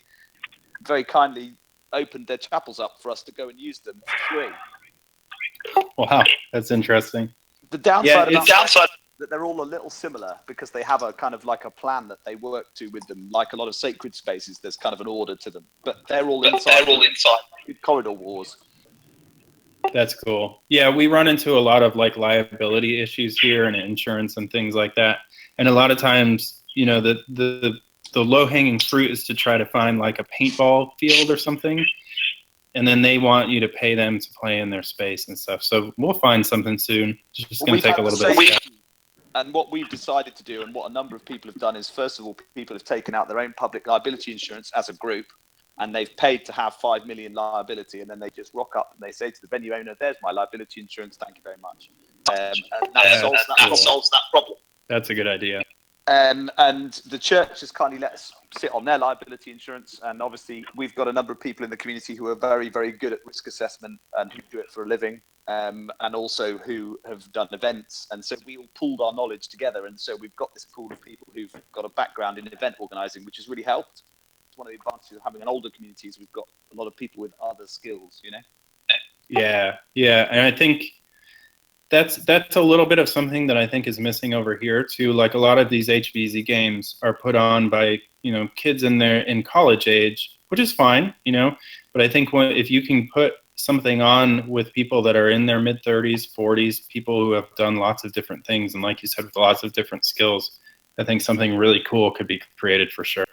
very kindly opened their chapels up for us to go and use them for free. Wow, that's interesting. The downside that they're all a little similar, because they have a kind of like a plan that they work to with them. Like a lot of sacred spaces, there's kind of an order to them, but they're all inside corridor wars. That's cool. Yeah, we run into a lot of like liability issues here and insurance and things like that. And a lot of times, the low-hanging fruit is to try to find like a paintball field or something, and then they want you to pay them to play in their space and stuff. So we'll find something soon. It's just going to take a little bit. And what we've decided to do, and what a number of people have done, is first of all, people have taken out their own public liability insurance as a group, and they've paid to have 5 million liability, and then they just rock up and they say to the venue owner, "There's my liability insurance, thank you very much." And that solves that problem. That's a good idea. And the church has kindly let us sit on their liability insurance. And obviously, we've got a number of people in the community who are very, very good at risk assessment and who do it for a living, and also who have done events. And so we all pooled our knowledge together. And so we've got this pool of people who've got a background in event organising, which has really helped. It's one of the advantages of having an older community is we've got a lot of people with other skills, Yeah. And I think that's a little bit of something that I think is missing over here too. Like a lot of these HVZ games are put on by kids in college age, which is fine, But I think if you can put something on with people that are in their mid-30s, 40s, people who have done lots of different things, and like you said, with lots of different skills, I think something really cool could be created for sure.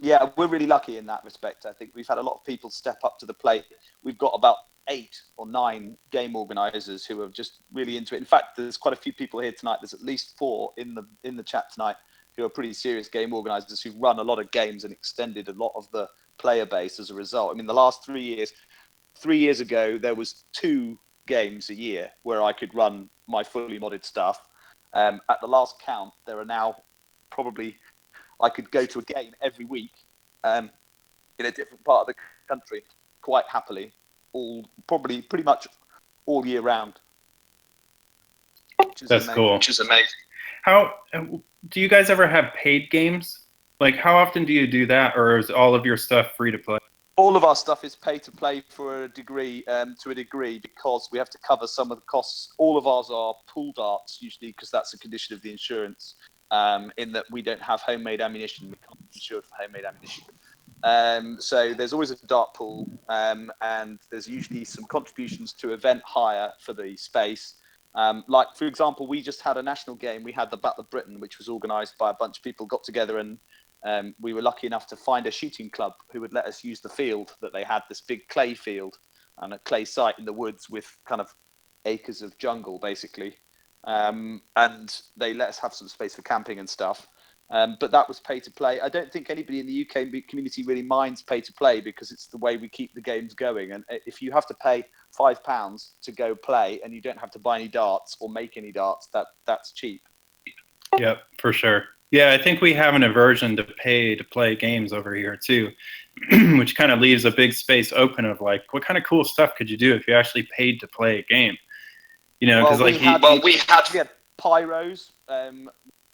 Yeah, we're really lucky in that respect. I think we've had a lot of people step up to the plate. We've got about 8 or 9 game organisers who are just really into it. In fact, there's quite a few people here tonight. There's at least 4 in the chat tonight who are pretty serious game organisers who run a lot of games and extended a lot of the player base as a result. I mean, the last 3 years, 3 years ago, there was 2 games a year where I could run my fully modded stuff. At the last count, there are now probably, I could go to a game every week in a different part of the country quite happily, pretty much all year round. That's cool. Which is amazing. How do you guys ever have paid games? Like, how often do you do that, or is all of your stuff free to play? All of our stuff is pay to play for a degree, because we have to cover some of the costs. All of ours are pool darts, usually, because that's a condition of the insurance, in that we don't have homemade ammunition. We can't be insured for homemade ammunition. So there's always a dart pool, and there's usually some contributions to event hire for the space. Like, for example, we just had a national game. We had the Battle of Britain, which was organised by a bunch of people, got together and we were lucky enough to find a shooting club who would let us use the field that they had, this big clay field and a clay site in the woods with kind of acres of jungle, basically. And they let us have some space for camping and stuff. But that was pay to play. I don't think anybody in the UK community really minds pay to play because it's the way we keep the games going. And if you have to pay £5 to go play and you don't have to buy any darts or make any darts, that's cheap. Yep, for sure. Yeah, I think we have an aversion to pay to play games over here too, which kind of leaves a big space open of like, what kind of cool stuff could you do if you actually paid to play a game? You know, because we had pyros,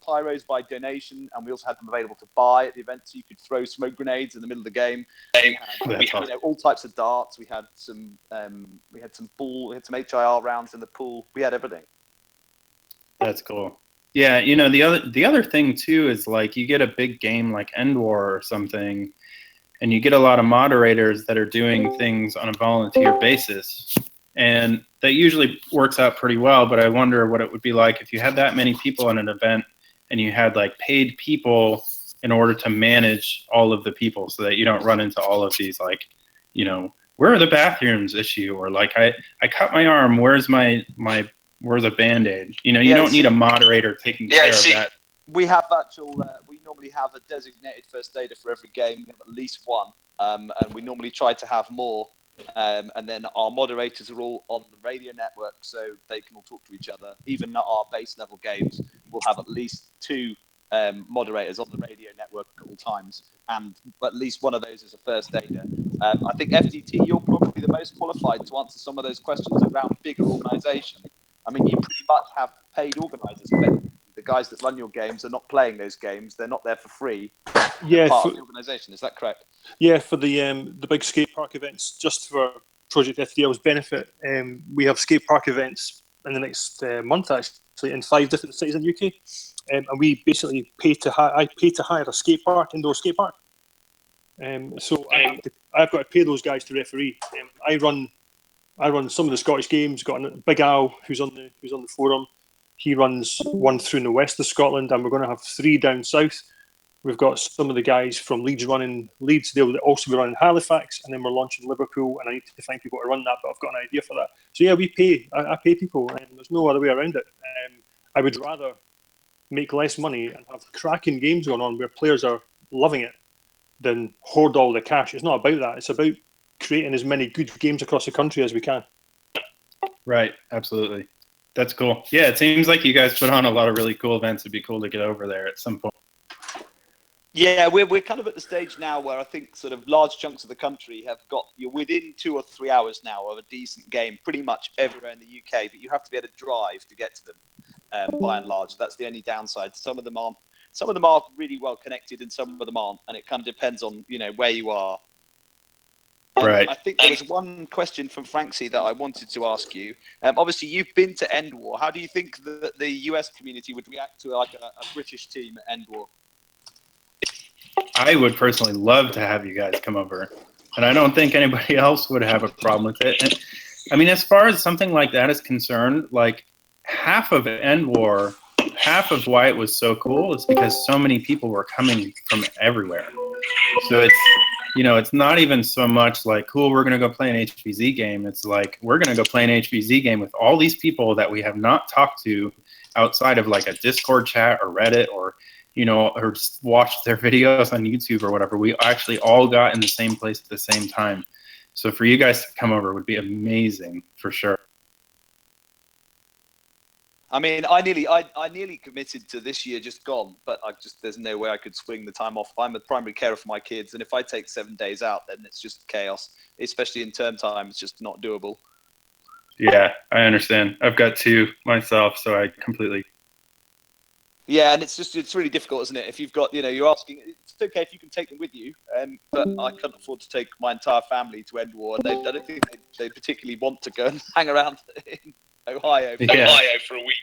pyros by donation, and we also had them available to buy at the event, so you could throw smoke grenades in the middle of the game. We had all types of darts. We had some ball. We had some HIR rounds in the pool. We had everything. That's cool. Yeah, you know, the other thing too is like you get a big game like End War or something, and you get a lot of moderators that are doing things on a volunteer basis, and that usually works out pretty well. But I wonder what it would be like if you had that many people in an event and you had like paid people in order to manage all of the people, so that you don't run into all of these like, you know, where are the bathrooms issue, or like I cut my arm, where's where's a Band-Aid? You know, you don't need a moderator taking care of that. We have we normally have a designated first aider for every game. We have at least one, and we normally try to have more. And then our moderators are all on the radio network, so they can all talk to each other. Even at our base level games, we'll have at least 2 moderators on the radio network at all times, and at least one of those is a first aider. I think FDT, you're probably the most qualified to answer some of those questions around bigger organisation. I mean, you pretty much have paid organisers. The guys that run your games are not playing those games. They're not there for free. Yeah, part of the organisation. Is that correct? Yeah, for the big skate park events, just for Project FDL's benefit, we have skate park events in the next month, actually, in 5 different cities in the UK. And we basically pay to hire a skate park, indoor skate park. So I've got to pay those guys to referee. I run some of the Scottish games. Got a Big Al who's on the forum. He runs one through in the west of Scotland, and we're going to have 3 down south. We've got some of the guys from Leeds running Leeds. They'll also be running Halifax, and then we're launching Liverpool. And I need to find people to run that, but I've got an idea for that. So yeah, we pay. I pay people, and there's no other way around it. I would rather make less money and have cracking games going on where players are loving it than hoard all the cash. It's not about that. It's about creating as many good games across the country as we can. Right, absolutely. That's cool. Yeah, it seems like you guys put on a lot of really cool events. It'd be cool to get over there at some point. Yeah, we're kind of at the stage now where I think sort of large chunks of the country have got, you're within 2 or 3 hours now of a decent game pretty much everywhere in the UK, but you have to be able to drive to get to them, by and large. That's the only downside. Some of them are really well connected and some of them aren't, and it kind of depends on, you know, where you are. Right. I think there was one question from Franksy that I wanted to ask you. Obviously, you've been to End War. How do you think that the US community would react to like a British team at End War? I would personally love to have you guys come over, and I don't think anybody else would have a problem with it. And, I mean, as far as something like that is concerned, like half of End War, half of why it was so cool is because so many people were coming from everywhere. So it's, you know, it's not even so much like, cool, we're going to go play an HVZ game. It's like, we're going to go play an HVZ game with all these people that we have not talked to outside of like a Discord chat or Reddit or, you know, or just watched their videos on YouTube or whatever. We actually all got in the same place at the same time. So for you guys to come over would be amazing for sure. I mean, I nearly committed to this year just gone, but there's no way I could swing the time off. I'm a primary carer for my kids, and if I take 7 days out, then it's just chaos. Especially in term time, it's just not doable. Yeah, I understand. I've got 2 myself, so I completely. Yeah, and it's really difficult, isn't it? If you've got, you know, you're asking, it's okay if you can take them with you, but I can't afford to take my entire family to End War, and I don't think they particularly want to go and hang around in Ohio for a week.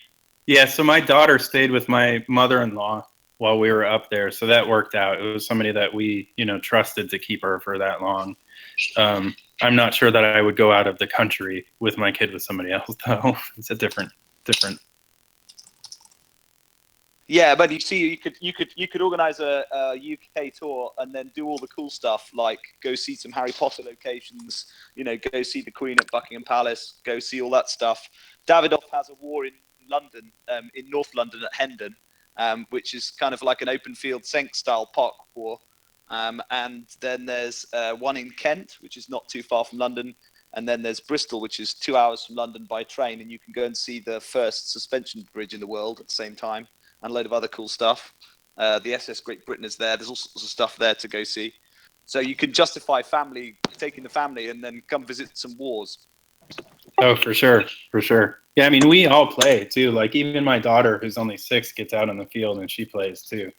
Yeah, so my daughter stayed with my mother-in-law while we were up there, so that worked out. It was somebody that we, you know, trusted to keep her for that long. I'm not sure that I would go out of the country with my kid with somebody else, though. It's a different. Yeah, but you could organize a UK tour and then do all the cool stuff, like go see some Harry Potter locations, go see the Queen at Buckingham Palace, go see all that stuff. Davidoff has a war in London, in North London at Hendon, which is kind of like an open field Senk style park war. And then there's one in Kent, which is not too far from London. And then there's Bristol, which is 2 hours from London by train, and you can go and see the first suspension bridge in the world at the same time. And a load of other cool stuff. The SS Great Britain is there. There's all sorts of stuff there to go see. So you can justify taking the family and then come visit some wars. Oh, for sure. For sure. Yeah, I mean, we all play too. Like even my daughter, who's only 6, gets out on the field and she plays too.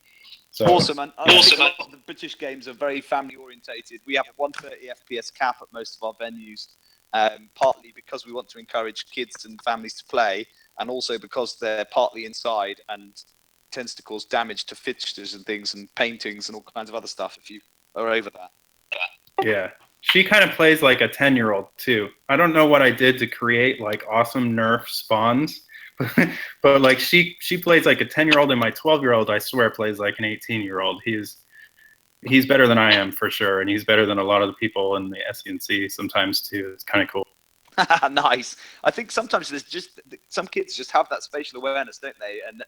So awesome. And the British games are very family orientated. We have a 130 FPS cap at most of our venues, partly because we want to encourage kids and families to play, and also because they're partly inside and tends to cause damage to fixtures and things and paintings and all kinds of other stuff if you are over that. Yeah. She kind of plays like a 10-year-old too. I don't know what I did to create like awesome Nerf spawns, but like she plays like a 10-year-old, and my 12-year-old, I swear, plays like an 18-year-old. He's better than I am for sure, and he's better than a lot of the people in the SENC sometimes too. It's kind of cool. Nice. I think sometimes some kids just have that spatial awareness, don't they? And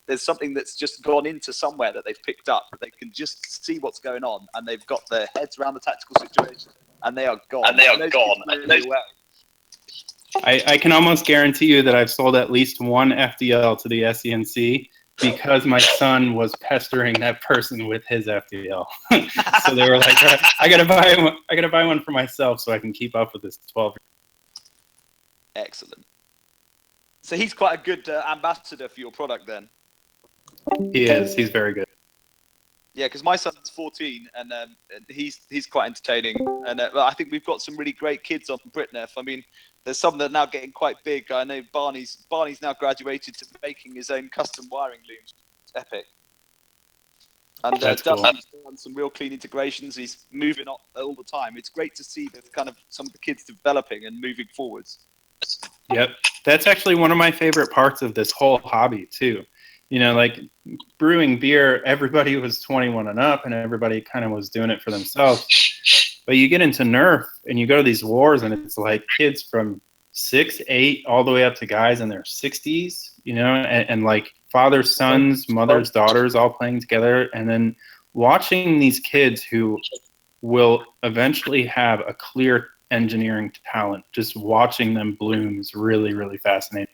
there's something that's just gone into somewhere that they've picked up. They can just see what's going on, and they've got their heads around the tactical situation, and they are gone. Really well. I can almost guarantee you that I've sold at least one FDL to the SENC because my son was pestering that person with his FDL. So they were like, I gotta buy one for myself so I can keep up with this 12. Excellent. So he's quite a good ambassador for your product then. He is. He's very good. Yeah, because my son's 14, and he's quite entertaining. And I think we've got some really great kids on BritNerf. I mean, there's some that are now getting quite big. I know Barney's now graduated to making his own custom wiring looms. It's epic. And Dustin's done some real clean integrations. He's moving on all the time. It's great to see that kind of some of the kids developing and moving forwards. Yep. That's actually one of my favorite parts of this whole hobby too. Like brewing beer, everybody was 21 and up, and everybody kind of was doing it for themselves. But you get into Nerf, and you go to these wars, and it's like kids from 6, 8, all the way up to guys in their 60s, and like fathers, sons, mothers, daughters, all playing together, and then watching these kids who will eventually have a clear engineering talent, just watching them bloom is really, really fascinating.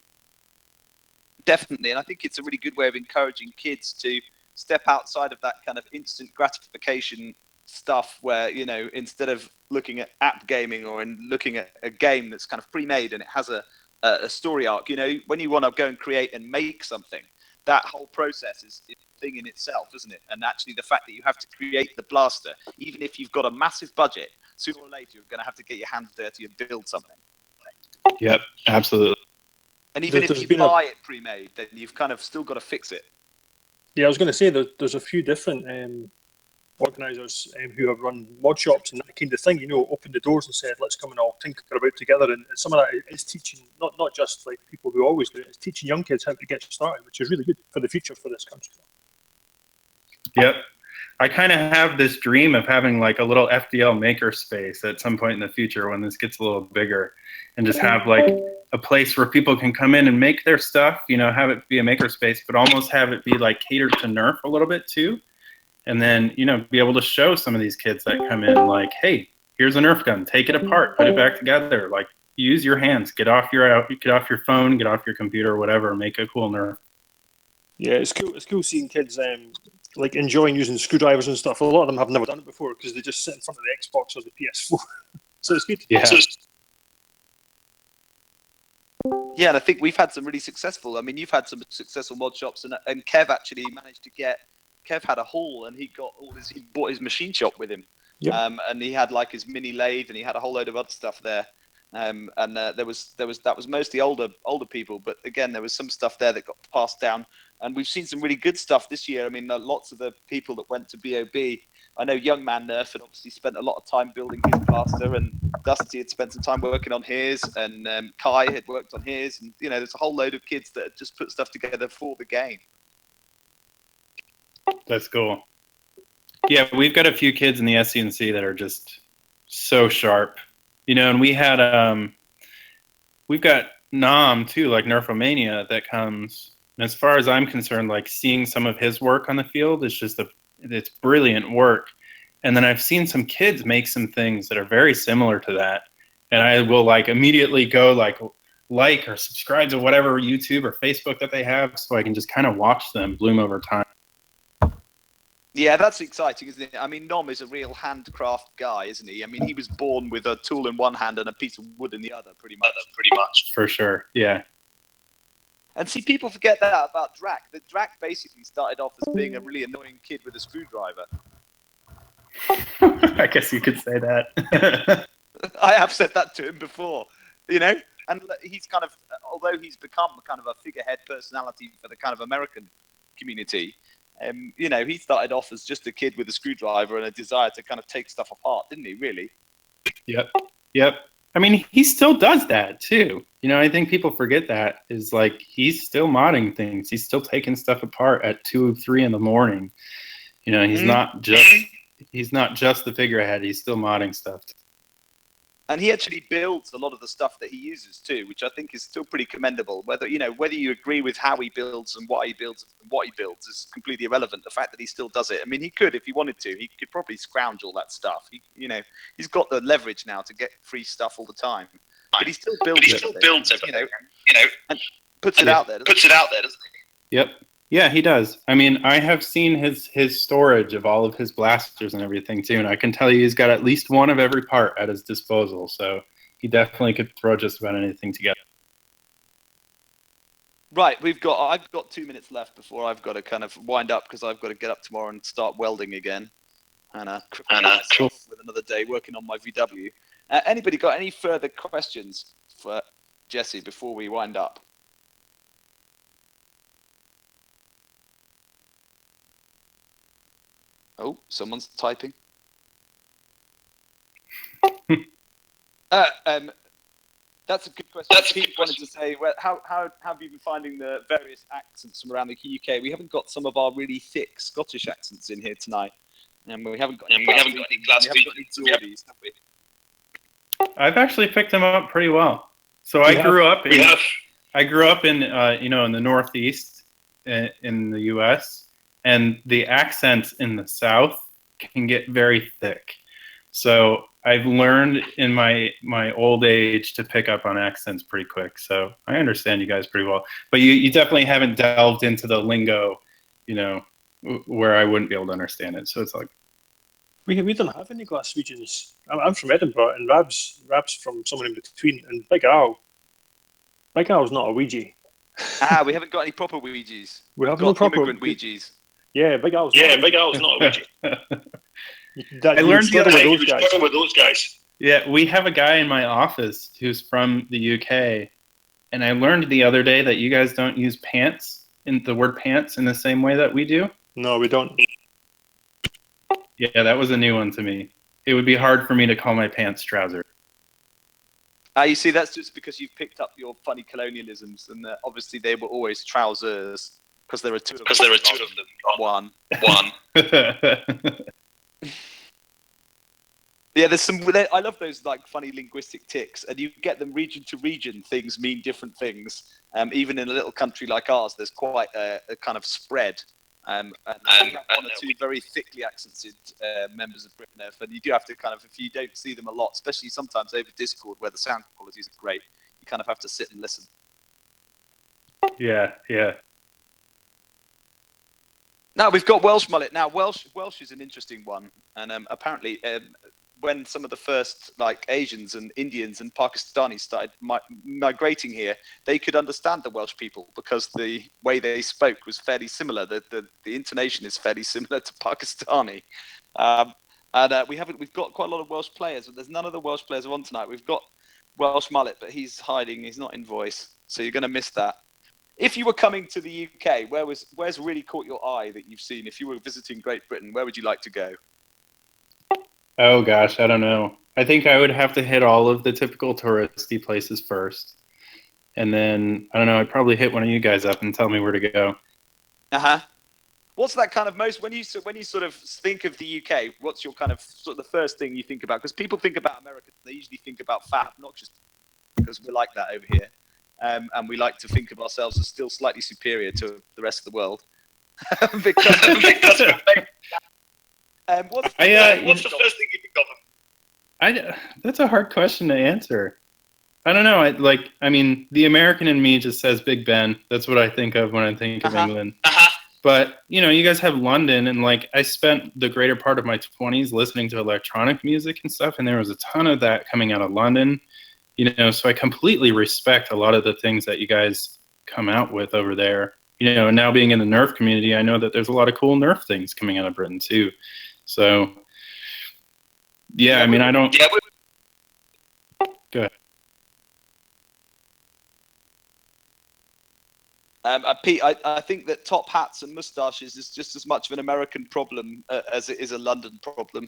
Definitely, and I think it's a really good way of encouraging kids to step outside of that kind of instant gratification stuff where, instead of looking at app gaming or looking at a game that's kind of pre-made and it has a story arc, when you want to go and create and make something, that whole process is a thing in itself, isn't it? And actually the fact that you have to create the blaster, even if you've got a massive budget, sooner or later you're going to have to get your hands dirty and build something. Yep, absolutely. And even if you buy it pre-made, then you've kind of still got to fix it. Yeah, I was going to say there's a few different organisers who have run mod shops and that kind of thing, opened the doors and said, let's come and all tinker about together. And some of that is teaching, not just like people who always do it, it's teaching young kids how to get started, which is really good for the future for this country. Yep. I kind of have this dream of having like a little FDL maker space at some point in the future when this gets a little bigger, and just have like a place where people can come in and make their stuff, have it be a maker space, but almost have it be like catered to Nerf a little bit too. And then, be able to show some of these kids that come in like, hey, here's a Nerf gun, take it apart, put it back together, like use your hands, get off your phone, get off your computer, whatever, make a cool Nerf. Yeah, it's cool. It's cool seeing kids like enjoying using screwdrivers and stuff. A lot of them have never done it before because they just sit in front of the Xbox or the PS4. So it's good. Yeah. Yeah, and I think we've had some really successful. I mean, you've had some successful mod shops, and Kev actually managed to get. Kev had a hall, and he bought his machine shop with him. Yep. And he had like his mini lathe, and he had a whole load of other stuff there. And that was mostly older people, but again, there was some stuff there that got passed down. And we've seen some really good stuff this year. I mean, lots of the people that went to BOB, I know Young Man Nerf had obviously spent a lot of time building his blaster, and Dusty had spent some time working on his, and Kai had worked on his, and there's a whole load of kids that had just put stuff together for the game. That's cool. Yeah, we've got a few kids in the SCNC that are just so sharp, and we've got Nam too, like Nerfomania, that comes. And as far as I'm concerned, like seeing some of his work on the field is it's brilliant work. And then I've seen some kids make some things that are very similar to that, and I will like immediately go like or subscribe to whatever YouTube or Facebook that they have, so I can just kind of watch them bloom over time. Yeah, that's exciting, isn't it? I mean, Nom is a real handcraft guy, isn't he? I mean, he was born with a tool in one hand and a piece of wood in the other, pretty much. For sure, yeah. And see, people forget that about Drac. That Drac basically started off as being a really annoying kid with a screwdriver. I guess you could say that. I have said that to him before, and he's kind of, although he's become kind of a figurehead personality for the kind of American community, he started off as just a kid with a screwdriver and a desire to kind of take stuff apart, didn't he, really? Yep. I mean, he still does that, too. I think people forget that, is like, he's still modding things. He's still taking stuff apart at 2 or 3 in the morning. He's not just the figurehead. He's still modding stuff. And he actually builds a lot of the stuff that he uses too, which I think is still pretty commendable. Whether you agree with how he builds and what he builds is completely irrelevant. The fact that he still does it. I mean, he could, if he wanted to, he could probably scrounge all that stuff. He's got the leverage now to get free stuff all the time. But he still builds it, and puts it out there, doesn't he? Yep. Yeah, he does. I mean, I have seen his storage of all of his blasters and everything too, and I can tell you he's got at least one of every part at his disposal, so he definitely could throw just about anything together. Right, I've got 2 minutes left before I've got to kind of wind up, because I've got to get up tomorrow and start welding again, and cool. with another day working on my VW. Anybody got any further questions for Jesse before we wind up? Oh, someone's typing. That's a good question. Pete wanted to say, well, how have you been finding the various accents from around the UK? We haven't got some of our really thick Scottish accents in here tonight, and we haven't got any Geordies, have we? I've actually picked them up pretty well. So I grew up in in the Northeast in the U.S., and the accents in the South can get very thick. So I've learned in my old age to pick up on accents pretty quick. So I understand you guys pretty well. But you definitely haven't delved into the lingo, where I wouldn't be able to understand it. So it's like... We don't have any Glaswegians. I'm from Edinburgh, and Rab's from somewhere in between. And Big Al's not a Ouija. We haven't got any proper Ouijas. We have no proper immigrant Ouijas. Yeah, Big Al's not a Ouija. I learned the other day with those guys. Yeah, we have a guy in my office who's from the UK, and I learned the other day that you guys don't use pants, in the word pants, in the same way that we do. No, we don't. Yeah, that was a new one to me. It would be hard for me to call my pants trousers. You see, that's just because you've picked up your funny colonialisms, and obviously they were always trousers, because there are two of them. One. Yeah, there's some. I love those like funny linguistic tics, and you get them region to region. Things mean different things. Even in a little country like ours, there's quite a kind of spread. And we have one or two very thickly accented members of BritNerf, and you do have to kind of, if you don't see them a lot, especially sometimes over Discord where the sound quality isn't great, you kind of have to sit and listen. Yeah. Now we've got Welsh mullet. Now Welsh is an interesting one, and apparently when some of the first like Asians and Indians and Pakistanis started migrating here, they could understand the Welsh people because the way they spoke was fairly similar. The intonation is fairly similar to Pakistani, and we've got quite a lot of Welsh players, but there's none of the Welsh players on tonight. We've got Welsh mullet, but he's hiding. He's not in voice, so you're going to miss that. If you were coming to the UK, where's really caught your eye that you've seen? If you were visiting Great Britain, where would you like to go? Oh gosh, I don't know. I think I would have to hit all of the typical touristy places first. And then, I don't know, I'd probably hit one of you guys up and tell me where to go. What's that kind of most when you sort of think of the UK? What's your kind of sort of the first thing you think about? Because people think about America, they usually think about fat, not just because we're like that over here, and we like to think of ourselves as still slightly superior to the rest of the world. because what's the first thing you think of? That's a hard question to answer. I don't know. I mean, the American in me just says Big Ben. That's what I think of when I think of England. But, you know, you guys have London, and, like, I spent the greater part of my 20s listening to electronic music and stuff, and there was a ton of that coming out of London, you know, so I completely respect a lot of the things that you guys come out with over there. You know, and now being in the Nerf community, I know that there's a lot of cool Nerf things coming out of Britain, too. So, yeah, I mean, I don't... Go ahead. Pete, I think that top hats and moustaches is just as much of an American problem as it is a London problem.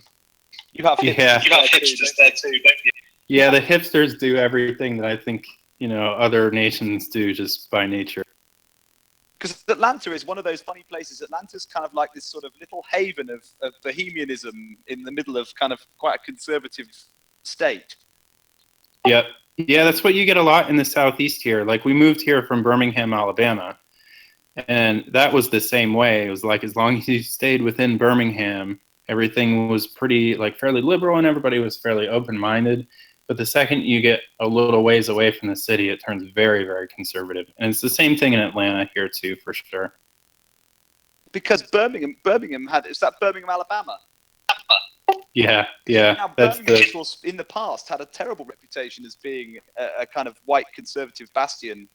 You have hipsters there too, don't you? Yeah, the hipsters do everything that I think, you know, other nations do just by nature. Because Atlanta is one of those funny places. Atlanta's kind of like this sort of little haven of bohemianism in the middle of kind of quite a conservative state. Yep. Yeah, that's what you get a lot in the Southeast here. Like, we moved here from Birmingham, Alabama, and that was the same way. It was like, as long as you stayed within Birmingham, everything was pretty, like, fairly liberal, and everybody was fairly open-minded. But the second you get a little ways away from the city, it turns very, very conservative. And it's the same thing in Atlanta here, too, for sure. Because Birmingham is that Birmingham, Alabama? Yeah. Now, Birmingham, of course, in the past had a terrible reputation as being a kind of white conservative bastion,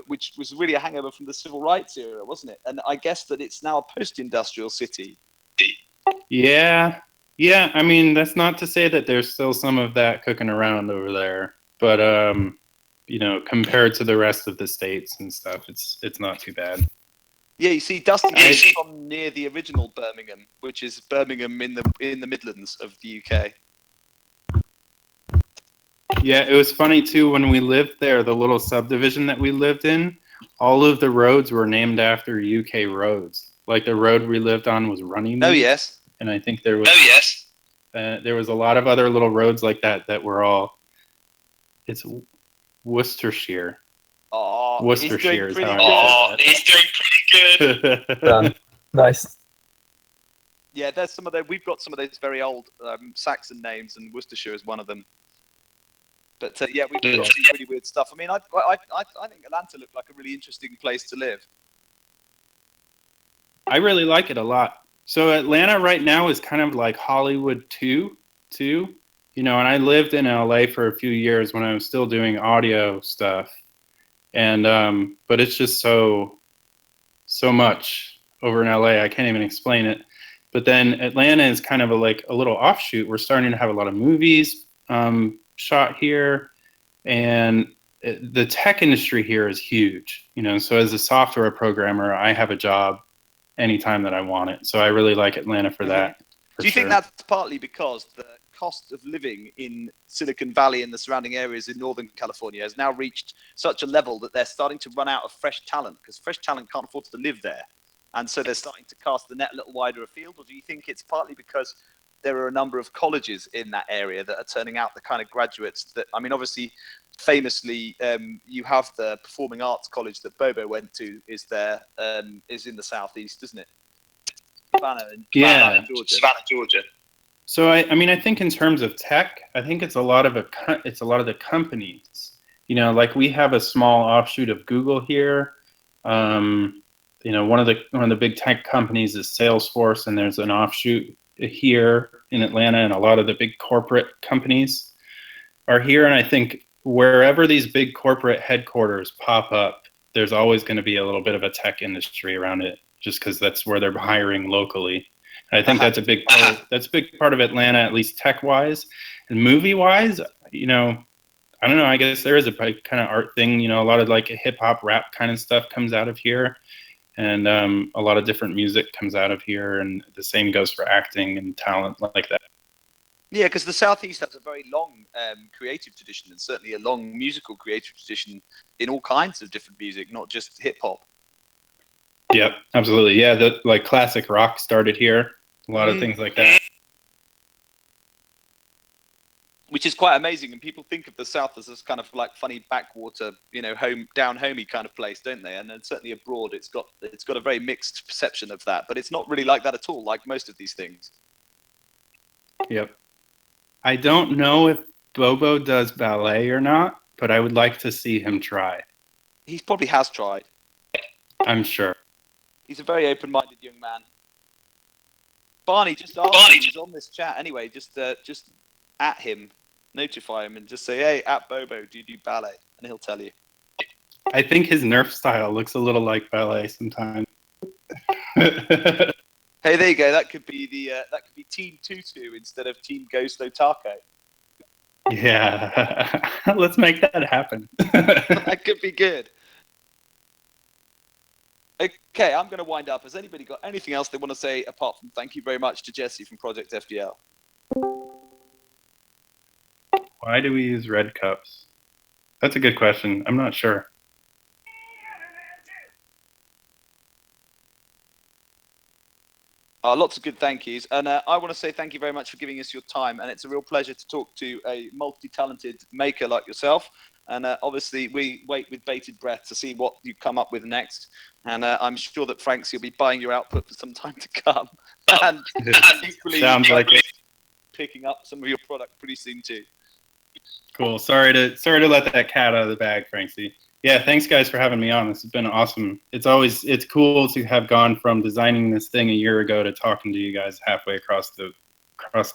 which was really a hangover from the civil rights era, wasn't it? And I guess that it's now a post-industrial city. Yeah. I mean, that's not to say that there's still some of that cooking around over there, but you know, compared to the rest of the states and stuff, it's not too bad. Yeah, you see, Dustin is from near the original Birmingham, which is Birmingham in the Midlands of the UK. Yeah, it was funny too when we lived there. The little subdivision that we lived in, all of the roads were named after UK roads. Like, the road we lived on was Runnymede. Oh yes. And I think there was. Oh yes. There was a lot of other little roads like that were all. It's Worcestershire. Oh, Worcestershire is how I say that. He's doing pretty good. Nice. Yeah, there's some of those. We've got some of those very old Saxon names, and Worcestershire is one of them. But yeah, we've got some really weird stuff. I mean, I think Atlanta looked like a really interesting place to live. I really like it a lot. So Atlanta right now is kind of like Hollywood too. You know, and I lived in LA for a few years when I was still doing audio stuff. And but it's just so much over in LA. I can't even explain it. But then Atlanta is kind of like a little offshoot. We're starting to have a lot of movies shot here, and the tech industry here is huge. You know, so as a software programmer, I have a job anytime that I want it. So I really like Atlanta for that. Do you think that's partly because the cost of living in Silicon Valley and the surrounding areas in Northern California has now reached such a level that they're starting to run out of fresh talent, because fresh talent can't afford to live there? And so they're starting to cast the net a little wider afield? Or do you think it's partly because there are a number of colleges in that area that are turning out the kind of graduates that, I mean, obviously, famously, you have the Performing Arts College that Bobo went to is in the southeast, isn't it? Savannah, Georgia. So I mean, I think in terms of tech, I think it's a lot of the companies. You know, like, we have a small offshoot of Google here. You know, one of the big tech companies is Salesforce, and there's an offshoot here in Atlanta, and a lot of the big corporate companies are here. And I think wherever these big corporate headquarters pop up, there's always going to be a little bit of a tech industry around it, just because that's where they're hiring locally. And I think that's a big part of Atlanta, at least tech-wise. And movie-wise, you know, I don't know, I guess there is a kind of art thing. You know, a lot of like hip-hop rap kind of stuff comes out of here. And a lot of different music comes out of here, and the same goes for acting and talent like that. Yeah, because the Southeast has a very long creative tradition, and certainly a long musical creative tradition in all kinds of different music, not just hip hop. Yep, absolutely. Yeah, the like classic rock started here. A lot of things like that. Which is quite amazing, and people think of the South as this kind of like funny backwater, homey kind of place, don't they? And then certainly abroad, it's got a very mixed perception of that, but it's not really like that at all, like most of these things. Yep. I don't know if Bobo does ballet or not, but I would like to see him try. He probably has tried. I'm sure. He's a very open-minded young man. Barney, just ask him. He's on this chat anyway. Just at him, notify him, and just say, "Hey, at Bobo, do you do ballet?" And he'll tell you. I think his Nerf style looks a little like ballet sometimes. Hey, there you go. That could be Team Tutu instead of Team Ghost Otako. Yeah, let's make that happen. That could be good. Okay, I'm going to wind up. Has anybody got anything else they want to say apart from thank you very much to Jesse from Project FDL? Why do we use red cups? That's a good question. I'm not sure. Lots of good thank yous. And I want to say thank you very much for giving us your time. And it's a real pleasure to talk to a multi-talented maker like yourself. And obviously, we wait with bated breath to see what you come up with next. And I'm sure that Franks, you'll be buying your output for some time to come. And equally, Sounds like it. Picking up some of your product pretty soon too. Cool. Sorry to let that cat out of the bag, Franksy. Yeah, thanks guys for having me on. This has been awesome. It's cool to have gone from designing this thing a year ago to talking to you guys halfway across the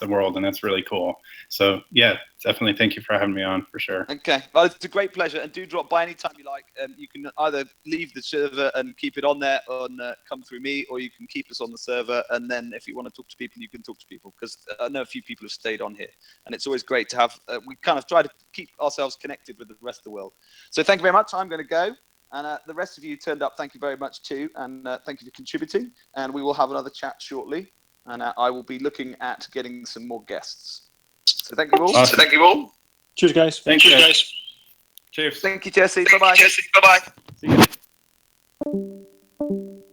world, and that's really cool. So yeah, definitely thank you for having me on for sure. Okay, well, it's a great pleasure, and do drop by anytime you like. You can either leave the server and keep it on there and come through me, or you can keep us on the server, and then if you want to talk to people, you can talk to people, because I know a few people have stayed on here, and it's always great to have, we kind of try to keep ourselves connected with the rest of the world. So thank you very much. I'm going to go, and the rest of you turned up, thank you very much too, and thank you for contributing, and we will have another chat shortly, and I will be looking at getting some more guests. So thank you all. Awesome. Cheers, guys. Thanks, guys. Cheers. Thank you, Jesse. Bye-bye. Bye bye. See you.